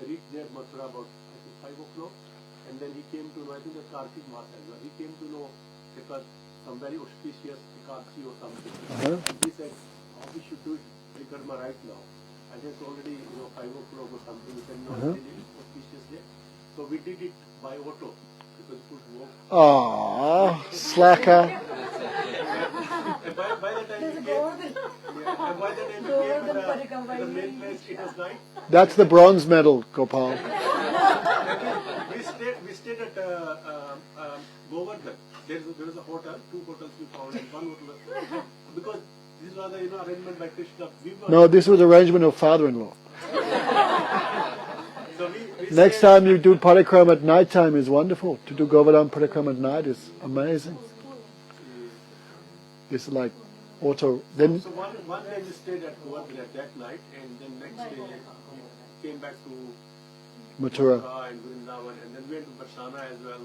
reached there, Mathura about I think 5 o'clock, and then he came to know, I think the Kartik Mass as well. He came to know because some very auspicious Ekadasi or something. And he said, we should do Parikrama right now. And it's already 5 o'clock or something. We said, no, it is auspicious day. So we did it by auto because we could walk. Aww, slacker. And by the time we came, and by the time we came to the main place, it was night. That's the bronze medal, Gopal. We stayed at Govardhan. There is a hotel, 2 hotels we found, and 1 hotel. Because this was the arrangement by Krishna. No, this was arrangement of father-in-law. So we Next time you do parikrama at night time is wonderful. To do Govardhan parikrama at night is amazing. It's like auto. Then So one day we stayed at Govardhan at that night, and then next day we came back to Mathura. and Vrindavan, and then we went to Barsana as well.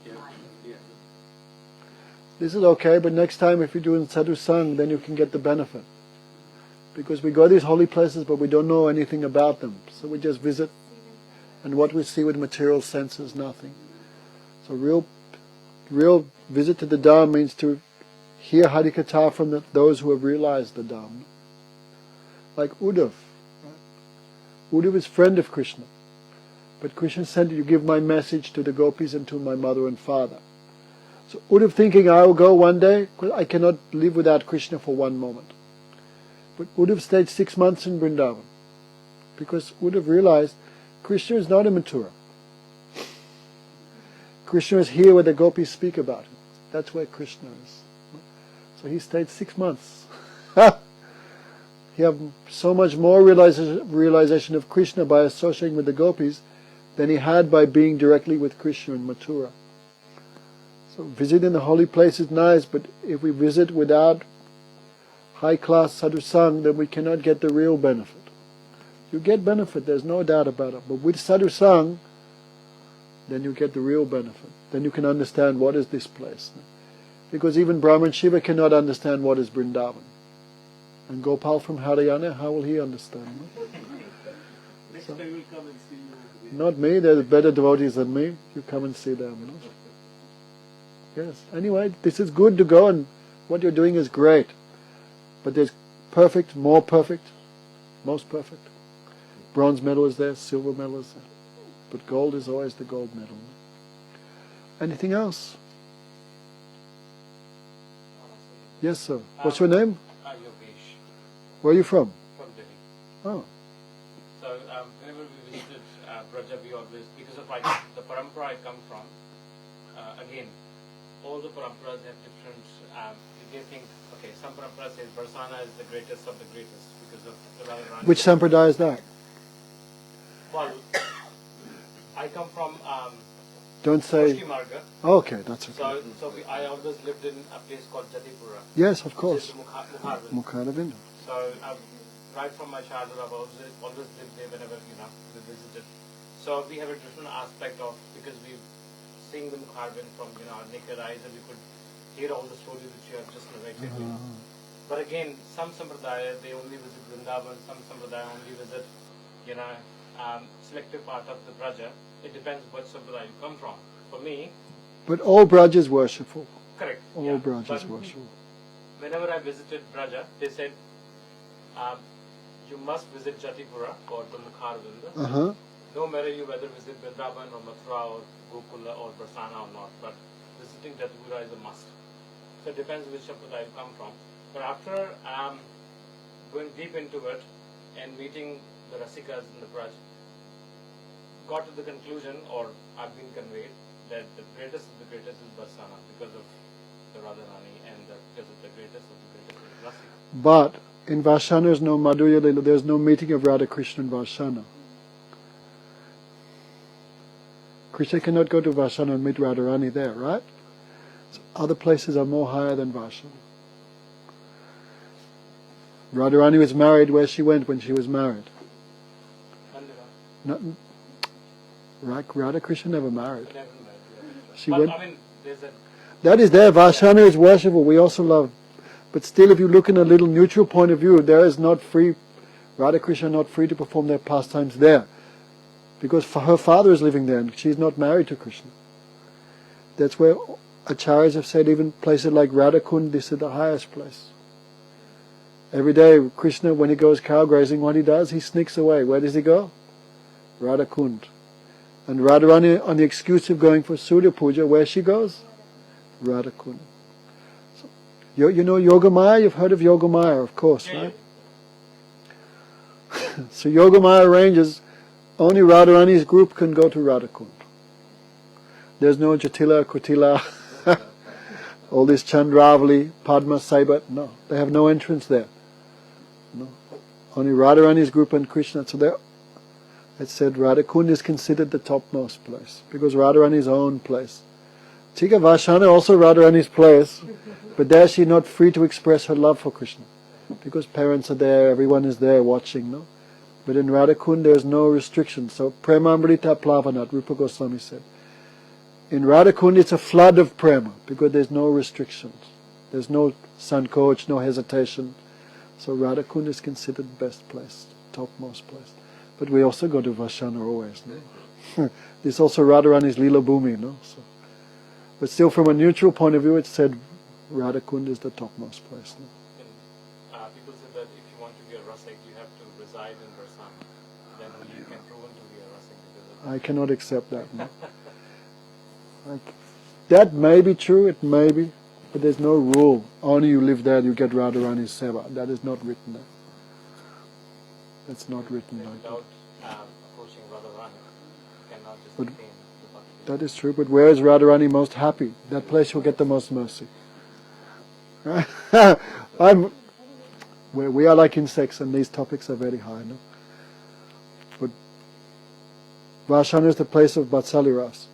Yeah. This is okay, but next time if you do in Sadhu Sang, then you can get the benefit. Because we go to these holy places, but we don't know anything about them. So we just visit, and what we see with material senses, nothing. So real visit to the Dham means to hear Harikatha from those who have realized the Dham. Like Uddhav. Uddhav is friend of Krishna. But Krishna said, you give my message to the gopis and to my mother and father. So Uddhav thinking, I will go one day, because I cannot live without Krishna for one moment. But Uddhav stayed 6 months in Vrindavan. Because Uddhav realized, Krishna is not in Mathura. Krishna is here where the gopis speak about him. That's where Krishna is. So he stayed 6 months. He had so much more realization of Krishna by associating with the gopis than he had by being directly with Krishna in Mathura. So visiting the holy place is nice, but if we visit without high-class sadhu sang, then we cannot get the real benefit. You get benefit, there's no doubt about it. But with sadhu sang, then you get the real benefit. Then you can understand what is this place. Because even Brahman Shiva cannot understand what is Vrindavan. And Gopal from Haryana, how will he understand? No? Next time we'll come and see you. Not me, there's better devotees than me. You come and see them. No? Yes. Anyway, this is good to go, and what you're doing is great. But there's perfect, more perfect, most perfect. Bronze medal is there, silver medal is there. But gold is always the gold medal. Anything else? Yes, sir. What's your name? Yogesh, Where are you from? from Delhi. Oh. So whenever we visited Braja, we always, because of like the parampara I come from, again, all the paramparas have different, they think, okay, some parampara says Barsana is the greatest of the greatest because of the Radharani. Which sampradaya is that? Well, I come from Don't say... Pushki Marga. Okay, that's okay. So I always lived in a place called Jatipura. Yes, of Which course. is Mukharvan. Mukharavinda. So right from my childhood, I've always lived there whenever we visited. So we have a different aspect of, because we've seen the Mukharvan from our naked eyes, and we could hear all the stories which you have just narrated. But again, some sampradaya they only visit Vrindavan, some sampradaya only visit selective part of the Braja. It depends what sampradaya you come from. For me, But all Braj is worshipful. correct. All yeah. Braj But is worshipful. whenever I visited Braja, they said you must visit Jatipura or the Mukharvinda. Uh-huh. No matter you whether visit Vrindavan or Mathura or Gokula or Barsana or not, but visiting Jatipura is a must. So it depends which sampradaya you come from. But after going deep into it and meeting the Rasikas in the Braj, got to the conclusion, or I've been conveyed, that the greatest of the greatest is Barsana because of the Radharani and because of the greatest of the greatest is Rasika. But in Varshana there's no Madhurya Lila, there's no meeting of Radha Krishna in Varshana. Krishna cannot go to Varshana and meet Radharani there, right? So other places are more higher than Varshana. Radharani was married where she went when she was married. Not, Radha Krishna never married. She But went. I mean, there's a That is there. Varshana is worshipful. We also love. But still, if you look in a little neutral point of view, there is not free. Radha Krishna are not free to perform their pastimes there, because her father is living there, and she's not married to Krishna. That's where acharyas have said even places like Radhakund, this is the highest place. Every day, Krishna, when he goes cow grazing, what he does, he sneaks away. Where does he go? Radhakund. And Radharani, on the excuse of going for Surya Puja, where she goes? Radhakund. So, you know Yogamaya? You've heard of Yogamaya, of course, right? So Yogamaya arranges, only Radharani's group can go to Radhakund. There's no Jatila, Kutila, all this Chandravali, Padma, Saibat, no. They have no entrance there. No. Only Radharani's group and Krishna. So it said Radhakund is considered the topmost place, because Radharani's own place. Tika Varshana also Radharani's place, but there she's not free to express her love for Krishna, because parents are there, everyone is there watching, no? But in Radhakund there's no restriction. So Premamrita Plavanat, Rupa Goswami said. In Radhakund it's a flood of prema, because there's no restrictions. There's no sankoch, no hesitation. So Radhakund is considered the best place, topmost place. But we also go to Varshana always, no? There's also Radharani's Lila Bhumi, no? So, but still from a neutral point of view it said Radhakund is the topmost place. No? people say that if you want to be a Rasik, you have to reside in Barsana. Then only you can proven to be a Rasik because of I cannot accept that. No? That may be true, it may be, but there's no rule. Only you live there, you get Radharani's seva. That is not written there. That's not written like that. without approaching Radharani, you cannot just But- attain the bhakti. That is true, but where is Radharani most happy? That place will get the most mercy. We are like insects, and these topics are very high. No? But Varshana is the place of Vatsali Ras.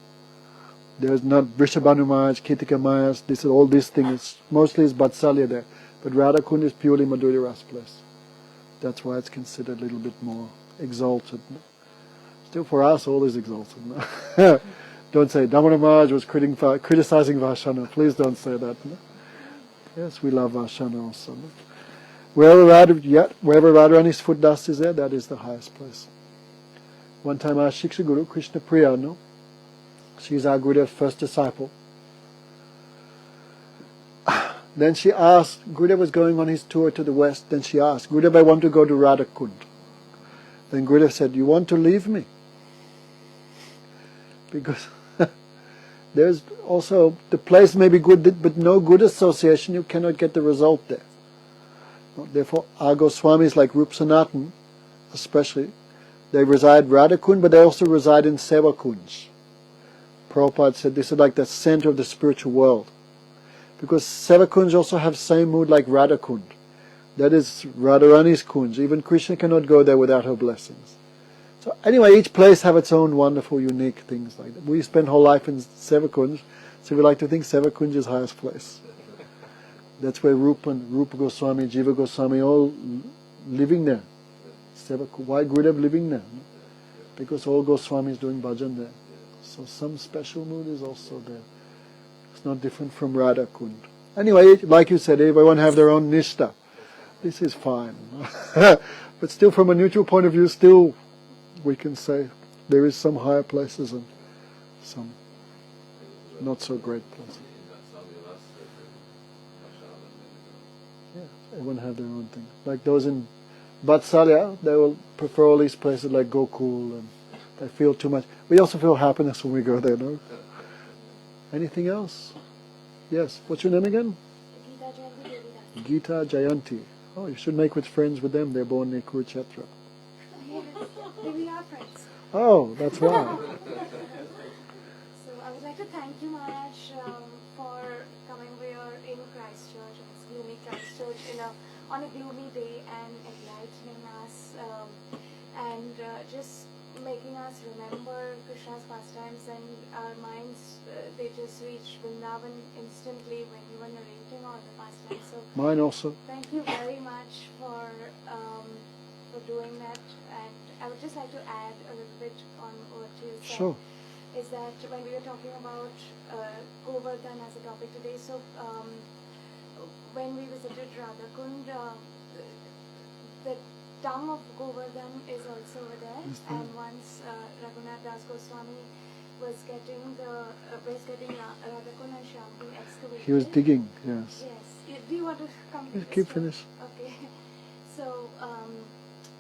There's not Vrishabhanu Maharaj, Kitika Mayas, all these things. Mostly is Vatsalya there. But Radhakund is purely Madhurya Ras place. That's why it's considered a little bit more exalted. No? Still for us all is exalted. No? Don't say Damodar Maharaj was criticizing Vaishana. Please don't say that. No? Yes, we love Vaishana also. No? Wherever Radharani's foot dust is there, that is the highest place. One time our Shiksha Guru, Krishna Priya, no? She's our Gurudev's first disciple. Then she asked, Gurudev was going on his tour to the west, then she asked, Gurudev, I want to go to Radhakund. Then Gurudev said, you want to leave me? Because there's also, the place may be good, but no good association, you cannot get the result there. Therefore, our Goswamis like Rup Sanatan, especially, they reside Radhakund, but they also reside in Sevakunj. Prabhupada said this is like the center of the spiritual world. Because Sevakunj also have same mood like Radhakund. That is Radharani's Kunj. Even Krishna cannot go there without her blessings. So anyway, each place have its own wonderful, unique things like that. We spend whole life in Sevakunj, so we like to think Sevakunj is highest place. That's where Rupa Goswami, Jiva Goswami, all living there. Why Gurudev living there? Because all Goswamis doing bhajan there. So some special mood is also there. It's not different from Radha Kund. Anyway, like you said, everyone have their own nishta. This is fine. But still from a neutral point of view, still we can say there is some higher places and some not so great places. Yeah, everyone have their own thing. Like those in Vatsalya, they will prefer all these places like Gokul, and they feel too much. We also feel happiness when we go there, no? Anything else? Yes. What's your name again? Gita Jayanti. Oh, you should make with friends with them. They're born near Kurukshetra. We are friends. Oh, that's why. So I would like to thank you, Maharaj, for coming here in Christchurch, it's gloomy Christchurch, on a gloomy day and enlightening us and just making us remember Krishna's pastimes, and our minds, they just reach Vrindavan instantly when you were narrating all the pastimes. So Mine also. thank you very much for doing that. And I would just like to add a little bit on what you said. Sure. Is that when we were talking about Govardhan as a topic today, so when we visited Radhakund, the tongue of Govardhan is also over there, and once Raghunath Das Goswami was getting Radhakund and Shyamji excavated. He was digging, yes. Yes. Do you want to come to Keep finish. Okay. So,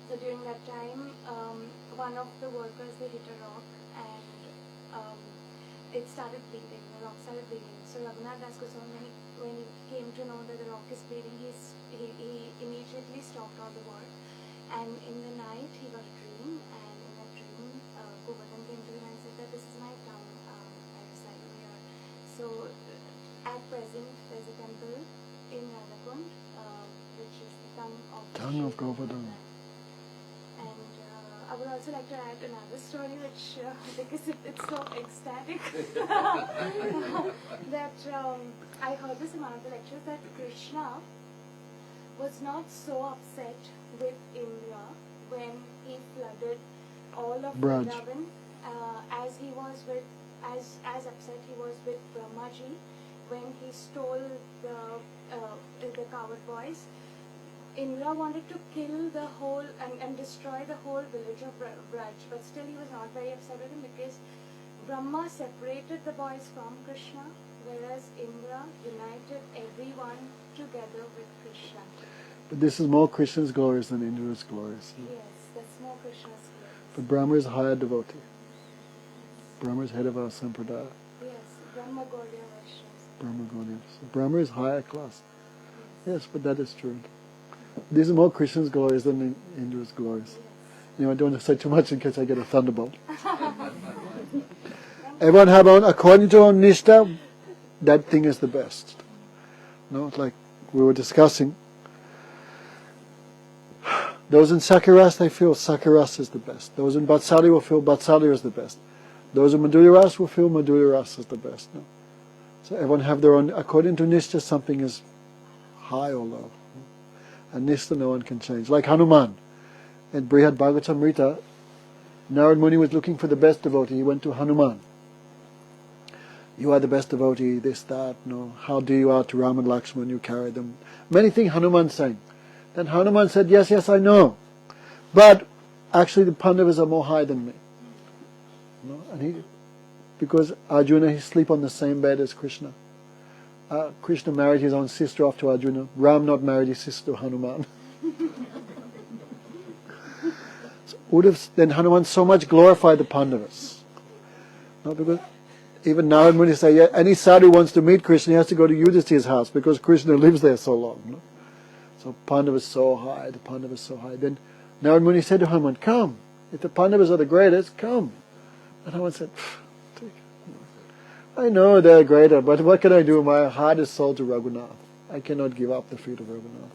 so during that time, one of the workers, they hit a rock, and it started bleeding. The rock started bleeding. So Raghunath Das Goswami, when he came to know that the rock is bleeding, he immediately stopped all the work. And in the night, he got a dream, and in that dream, Govardhan came to him and said that this is my town, I reside here. So at present, there's a temple in Radhakund, which is the tongue of Govardhan. And I would also like to add another story, which because it's so ecstatic that I heard this in one of the lectures, that Krishna was not so upset with Indra when he flooded all of Braj. Vrindavan, as he was with as upset he was with Brahmaji when he stole the coward boys. Indra wanted to kill the whole and destroy the whole village of Braj, but still he was not very upset with him because Brahma separated the boys from Krishna, whereas Indra united everyone together with Krishna. But this is more Krishna's glories than Indra's glories. Yes, that's more Krishna's glory. But Brahma is a higher devotee. Brahma is head of our sampradaya. Yes, Brahma Gaudiya Vaishnavas. Brahma Gaudiya. So Brahma is higher class. Yes, but that is true. These are more Krishna's glories than Indra's glories. You know, I don't want to say too much in case I get a thunderbolt. Everyone have on, according to own nishta, that thing is the best. No, like we were discussing. Those in Sakyaras, they feel Sakyaras is the best. Those in Vatsalya will feel Vatsalya is the best. Those in Madhurya Ras will feel Madhurya Ras is the best. No? So everyone have their own, according to nishta, something is high or low. And nishta no one can change. Like Hanuman. In Brihad Bhagavatamrita, Narad Muni was looking for the best devotee. He went to Hanuman. You are the best devotee, this, that, no. How dear you are to Ram and Lakshman, you carry them. Many things Hanuman sang. Then Hanuman said, yes, yes, I know. But actually the Pandavas are more high than me. No? And because Arjuna, he sleep on the same bed as Krishna. Krishna married his own sister off to Arjuna. Ram not married his sister to Hanuman. Then Hanuman so much glorified the Pandavas. No, because even now when you say, yeah, any sadhu wants to meet Krishna, he has to go to Yudhishthira's house because Krishna lives there so long. No? So Pandavas so high, the Pandavas so high. Then Narad Muni said to Hanuman, come. If the Pandavas are the greatest, come. And Hanuman said, I know they're greater, but what can I do? My heart is sold to Raghunath. I cannot give up the feet of Raghunath.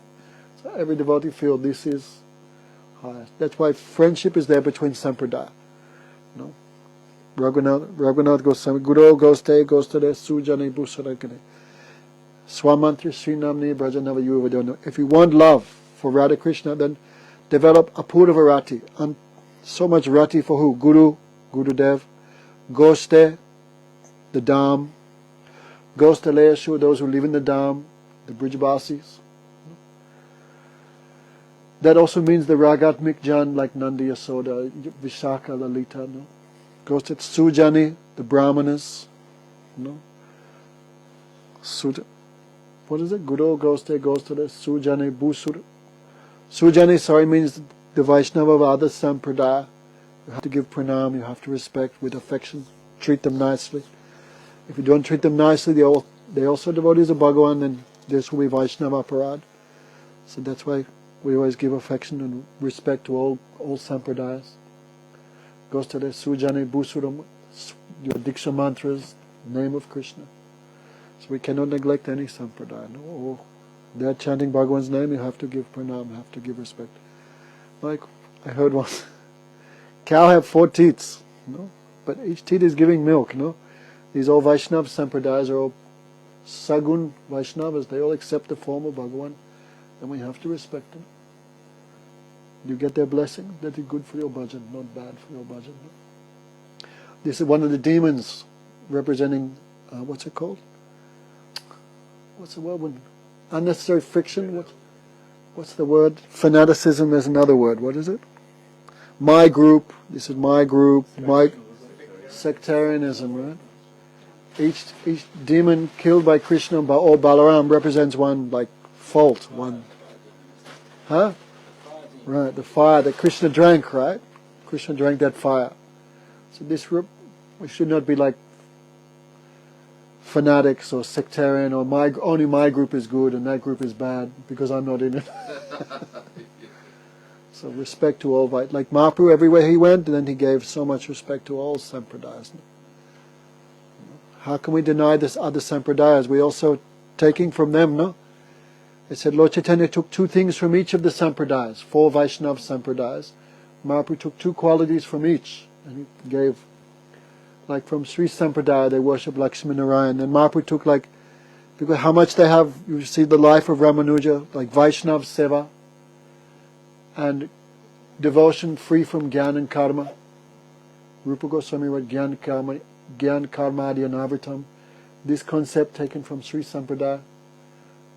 So every devotee feels this is highest. That's why friendship is there between Sampradaya. No? Raghunath Goswami, Guru Goste Gostade Sujane Bhusarakane. Swamantri Srinamni Brajanava Yuvadona. If you want love for Radha Krishna, then develop Apurva Rati. And so much Rati for who? Guru, Gurudev, Goste, the Dham, Gostaleshu, those who live in the Dham, the Brijbasis. That also means the Ragatmik Jan like Nandi Yasoda, Vishaka, Lalita. No? Goes Sujani, the Brahmanas. No? What is it? Guru goes to the Sujani Busur. Sujani, means the Vaishnava of other Sampradaya. You have to give pranam, you have to respect with affection, treat them nicely. If you don't treat them nicely, they also devotees of Bhagavan, then this will be Vaishnava Aparad. So that's why we always give affection and respect to all Sampradayas. Goes to the Sujani Busuram, your Diksha mantras, name of Krishna. So we cannot neglect any Sampradaya. No? They are chanting Bhagavan's name, you have to give pranam, you have to give respect. Like I heard once, cow have 4 teats, no? But each teat is giving milk, no? These all Vaishnava Sampradayas are all Sagun Vaishnavas, they all accept the form of Bhagavan, and we have to respect them. You get their blessing, that is good for your bhajan, not bad for your bhajan. No? This is one of the demons representing, what's it called? What's the word? Unnecessary friction? What's the word? Fanaticism is another word. What is it? My group. This is my group. My sectarianism, right? Each demon killed by Krishna or Balaram represents one like fault, one. Huh? Right, the fire that Krishna drank, right? Krishna drank that fire. So this group, we should not be like fanatics or sectarian or only my group is good and that group is bad because I'm not in it. So respect to all, like Mahaprabhu, everywhere he went, and then he gave so much respect to all sampradayas. How can we deny this other sampradayas? We also taking from them, no? It said Lord Chaitanya took 2 things from each of the sampradayas, 4 Vaishnava sampradayas. Mahaprabhu took 2 qualities from each, and he gave, like from Sri Sampradaya they worship Lakshmi Narayan, and Mahaprabhu took because how much they have, you see the life of Ramanuja, like Vaishnava Seva, and devotion free from Gyan and Karma. Rupa Goswami wrote Gyan Karma Adi Anavritam. This concept taken from Sri Sampradaya.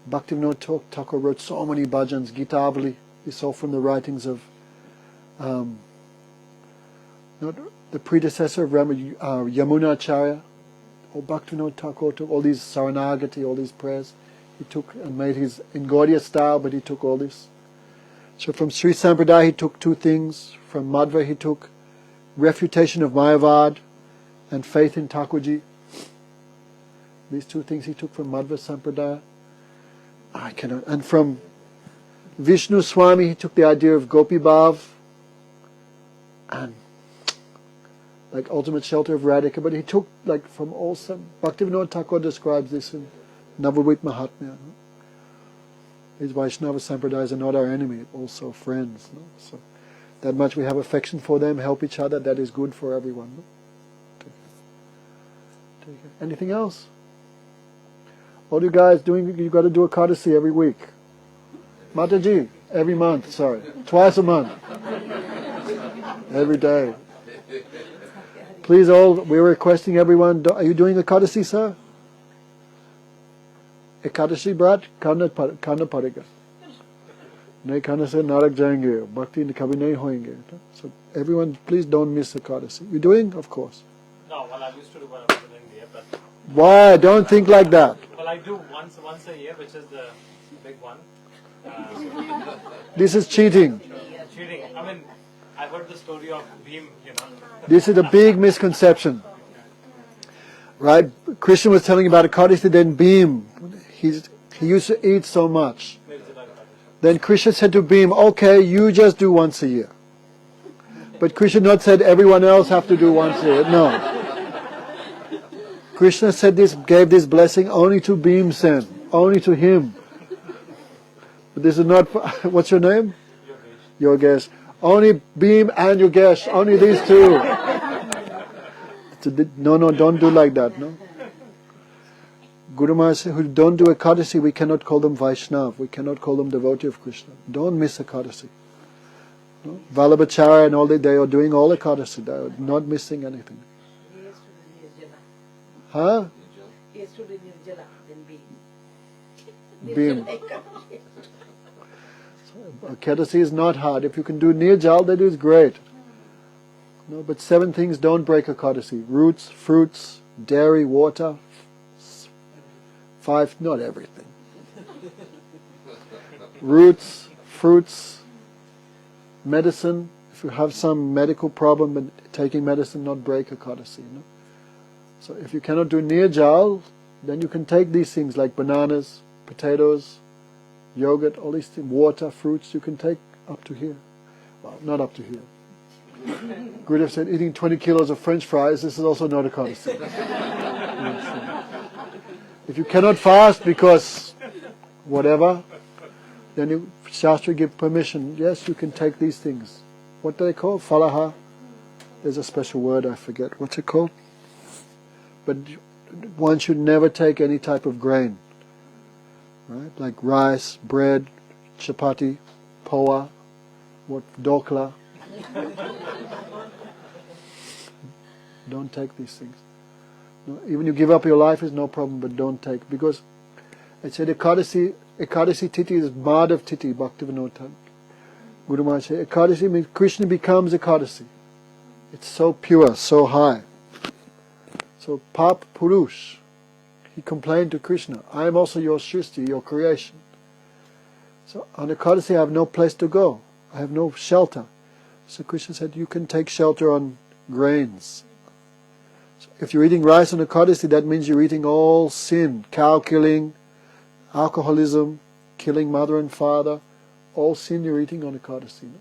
Bhaktivinoda Thakur wrote so many bhajans, Gitavali, is all from the writings of the predecessor of Yamuna Acharya. Bhaktivinoda Thakur took all these Saranagati, all these prayers. He took and made his in Gaudiya style, but he took all this. So from Sri Sampradaya he took 2 things. From Madhva he took refutation of Mayavad and faith in Thakurji. These 2 things he took from Madhva Sampradaya. I cannot. And from Vishnu Swami he took the idea of Gopi Bhav and like ultimate shelter of Radhika, but he took like from all some. Bhaktivinoda Thakur describes this in Navavit Mahatmya. These Vaishnava Sampradayas are not our enemy, also friends. No? So that much we have affection for them, help each other, that is good for everyone. No? Take it. Anything else? All you guys doing, you got to do a courtesy every week. Mataji, every month, sorry. Twice a month. Every day. Please all, we're requesting everyone, are you doing Ekadasi, sir? Ekadashi, brat? Karna padega. Nahi karne se narak jayenge. Bhakti kabhi nahi hoenge. So everyone, please don't miss Ekadasi. You doing? Of course. No, well, I used to do when I was in India, but Why? Don't think like that. well, I do once a year, which is the big one. This is cheating. Cheating. I mean, I heard the story of Bhim, This is a big misconception. Right? Krishna was telling about Ekadasi, then Bhim. He used to eat so much. Then Krishna said to Bhim, okay, you just do once a year. But Krishna not said everyone else have to do once a year. No. Krishna said this, gave this blessing only to Bhimsen, only to him. But this is not, what's your name? Yogesh. Only Bhim and Yogesh, only these two. No, don't do like that, no. Guru Maharaj said, who don't do Ekadasi, we cannot call them Vaishnav, we cannot call them devotee of Krishna. Don't miss Ekadasi. No? Vallabhacharya and all they are doing all Ekadasi, they are not missing anything. Huh? Bhim. Ekadasi is not hard. If you can do Nirjal, that is great. No, but 7 things don't break Ekadasi. Roots, fruits, dairy, water. 5, not everything. Roots, fruits, medicine. If you have some medical problem, but taking medicine not break Ekadasi. No? So if you cannot do Nirjal, then you can take these things like bananas, potatoes, yogurt, all these things, water, fruits, you can take up to here. Well, not up to here. Gurudev said eating 20 kilos of French fries, this is also not Ekadasi. If you cannot fast because whatever, then Shastra give permission. Yes, you can take these things. What do they call? Falaha? There's a special word, I forget. What's it called? But one should never take any type of grain. Right? Like rice, bread, chapati, poha, dokla. Don't take these things. No, even you give up your life is no problem, but don't take. Because it said Ekadasi Titi is Madhav Titi, Bhaktivinoda Thakur. Guru Maharaj said Ekadasi means Krishna becomes Ekadasi. It's so pure, so high. So Pap Purush, he complained to Krishna, I am also your Shristi, your creation. So on Ekadasi I have no place to go. I have no shelter. So Krishna said, you can take shelter on grains. So if you're eating rice on Ekadasi, that means you're eating all sin, cow killing, alcoholism, killing mother and father, all sin you're eating on Ekadasi. No?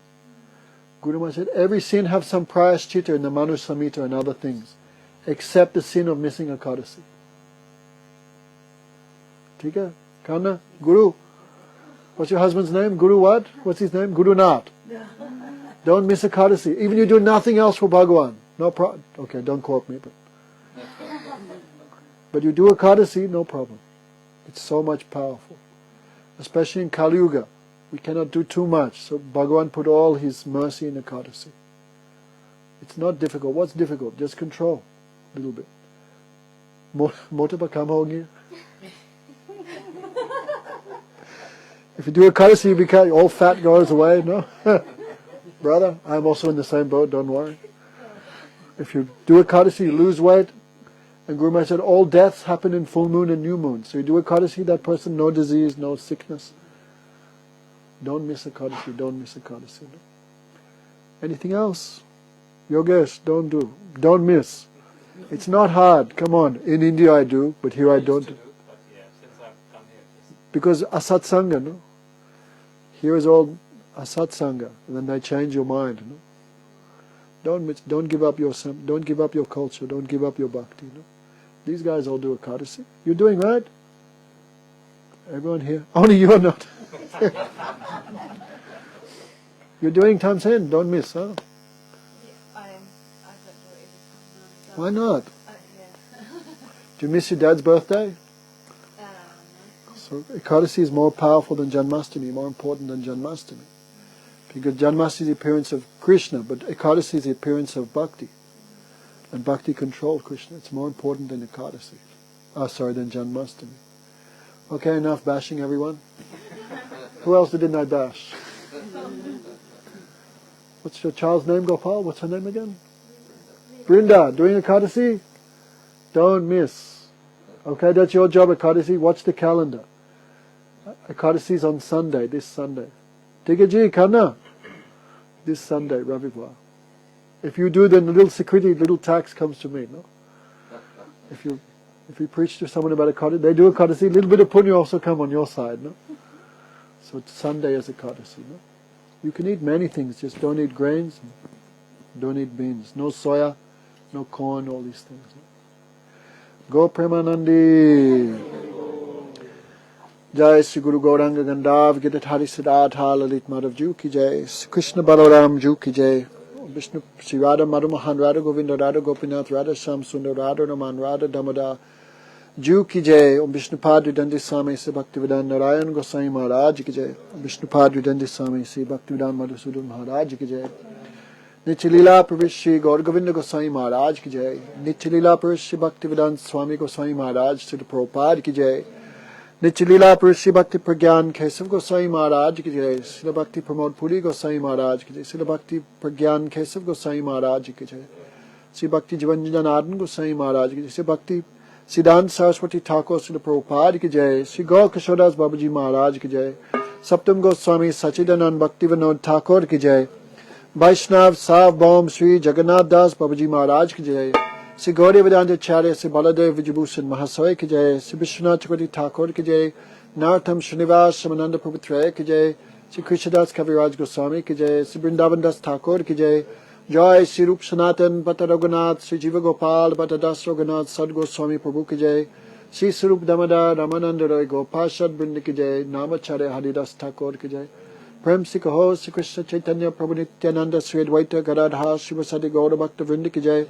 Guru Maharaj said, every sin have some prayashchitta in the Manu Samhita and other things, except the sin of missing Ekadasi. Tika? Kanna? Guru? What's your husband's name? Guru what? What's his name? Guru Nath. Don't miss Ekadasi. Even you do nothing else for Bhagavan. No problem. Okay, don't quote me. But you do Ekadasi, no problem. It's so much powerful. Especially in Kali Yuga. We cannot do too much. So Bhagavan put all his mercy in Ekadasi. It's not difficult. What's difficult? Just control. A little bit. Mota kam hogi. If you do Ekadasi, you become, all fat goes away. No? Brother, I'm also in the same boat, don't worry. If you do Ekadasi, you lose weight. And Guru Maharaj said, all deaths happen in full moon and new moon. So you do Ekadasi, that person, no disease, no sickness. Don't miss Ekadasi, don't miss Ekadasi. No? Anything else? Yogesh, don't miss. It's not hard, come on. In India I do, but here I don't. Because Asat Sangha, no? Here is all Asat Sangha, and then they change your mind. No? Don't give up your culture, don't give up your bhakti. No? These guys all do Ekadasi. You're doing right? Everyone here? Only you are not. You're doing Tamsen, don't miss, huh? Why not? Do you miss your dad's birthday? So Ekadasi is more powerful than Janmashtami, more important than Janmashtami. Because Janmashtami is the appearance of Krishna, but Ekadasi is the appearance of Bhakti. And bhakti controlled Krishna. It's more important than Ekadasi. Than Janmashtami. Okay, enough bashing everyone. Who else didn't I bash? What's your child's name, Gopal? What's her name again? Brinda. Doing Ekadasi? Don't miss. Okay, that's your job, Ekadasi. Watch the calendar. Ekadasi's on Sunday, this Sunday. Tigaji, Kanna. This Sunday, Ravivar. If you do, then the little security, little tax comes to me, no? If you preach to someone about Ekadasi, they do Ekadasi, a little bit of punya also come on your side, no? So it's Sunday as Ekadasi, no? You can eat many things, just don't eat grains, don't eat beans. No soya, no corn, all these things. No? Go Premanandi. Jai Sri Guru Gauranga Gandav Girit Hari Siddhartha Lalit Madhav Ju Ki Jai Krishna Balaram Ju Ki Jai Vishnu Sri Radha Madhu Mohan Radha Govinda Radha Gopinath Radha Sham Sundar Radha Raman Radha Damodar Ju Ki Jai Om Vishnu Padri Dandi Swami Se Bhaktivedanta Narayan Goswami Maharaj Ki Jai Vishnu Padri Dandi Swami Se Bhaktivedanta Madhusudan Maharaj Ki Jai Nityalila Pravish Gaur Govinda Goswami Maharaj Ki Jai Nityalila Pravish Bhaktivedanta Swami Goswami Maharaj Srila Prabhupada Ki Jai Nityalila Pravish Bhakti Pragyan Kesav Goswami Maharaj Ki Jai Srila Bhakti Pramod Puri Goswami Maharaj Ki Jai Srila Bhakti Pragyan Kesav Goswami Maharaj Ki Jai Sri Bhakti Jivanjanadan Goswami Maharaj Ki Jai Sri Bhakti Siddhanta Saraswati Thakur Srila Prabhupada Ki Jai Sri Gaur Kishodas Babaji Maharaj Ki Jai Saptam Goswami Sachidanand Bhakti Vinod Thakur Ki Jai Vaishnav Sav Bom Sri Jagannath Das Babaji Maharaj Ki Jai Sri Gauri Vedanta Acharya Sri Baladev Vijabhushan Mahasaya Ki Jai Sri Vishwanath Chakravarti Thakur Ki Jai Nartam Srinivas Shamananda Prabhutraya Ki Jai Sri Krishnadas Kaviraj Goswami Ki Jai Sri Vrindavan Das Thakur Ki Jai Jai Sri Rup Sanatan Bhatta Raghunath Sri Jiva Gopal Bhatta Das Raghunath Sad Goswami Prabhu Ki Jai Sri Sarup Damodar Ramananda Roy Gopashad Brinda Ki Jai Namacharya Haridas Thakur Ki Jai Prem Sikh Ho Sri Krishna Chaitanya Prabhu Nityananda Sri Advaita Gadadha Shivasadi Gaura Bhakta Vrinda Ki Jai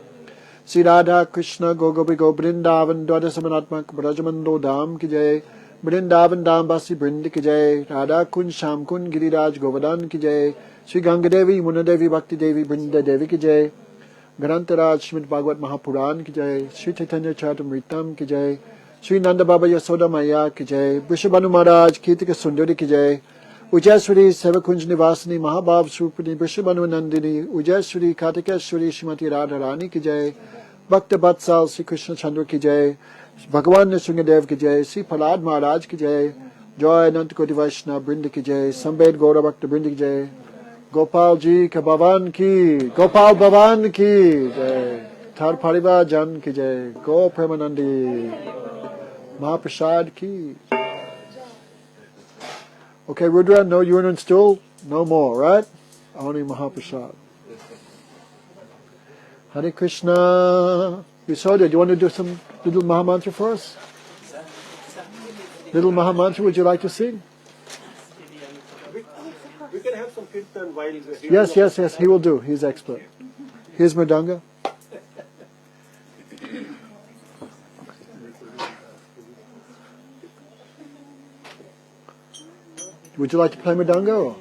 Sri Radha Krishna Gogopi Go Brindavan Dwadasamanatmak Brajamando Dham Ki Jai Brindavan Dham Basi Brinda Ki Jai Radha Kun Sham Kun Giriraj Govardhan Ki Jai Sri Ganga Devi Muna Devi Bhakti Devi Brinda Devi Ki Jai Grantaraj Srimad Bhagavad Mahapuran Ki Jai Sri Chaitanya Charitamritam Ki Jai Sri Nanda Baba Yasoda Maya Ki Jai Vrishabhanu Maharaj Kirtika Sundari Ki Jai Ujaswari Sevakunj Nivasani Mahabhav Surupani Vrishabhanu Nandini Ujaswari Kartikeshwari Srimati Radharani Ki Jai Bhakta Batsal Sri Krishna Chandra Ki Jai Bhagavan Nrsingadev Ki Jai Sri Prahlad Maharaj Ki Jai Joy Anantakoti Vaishnava Brinda Ki Jai Sambed Gaura Bhakta Brinda Ki Jai Gopal Ji Ka Bhavan Ki Gopal Bhavan Ki Jai Thar Parivar Jan Ki Jai Go Premanandi Mahaprasad Ki. Okay, Rudra, no urine and stool? No more, right? Only Mahaprasad. Hare Krishna. Yashoda, do you want to do some little Mahamantra for us? Little Mahamantra, would you like to sing? We can have some kirtan while Yes, he will do. He's expert. Here's Mridanga. Would you like to play Mridanga? Or?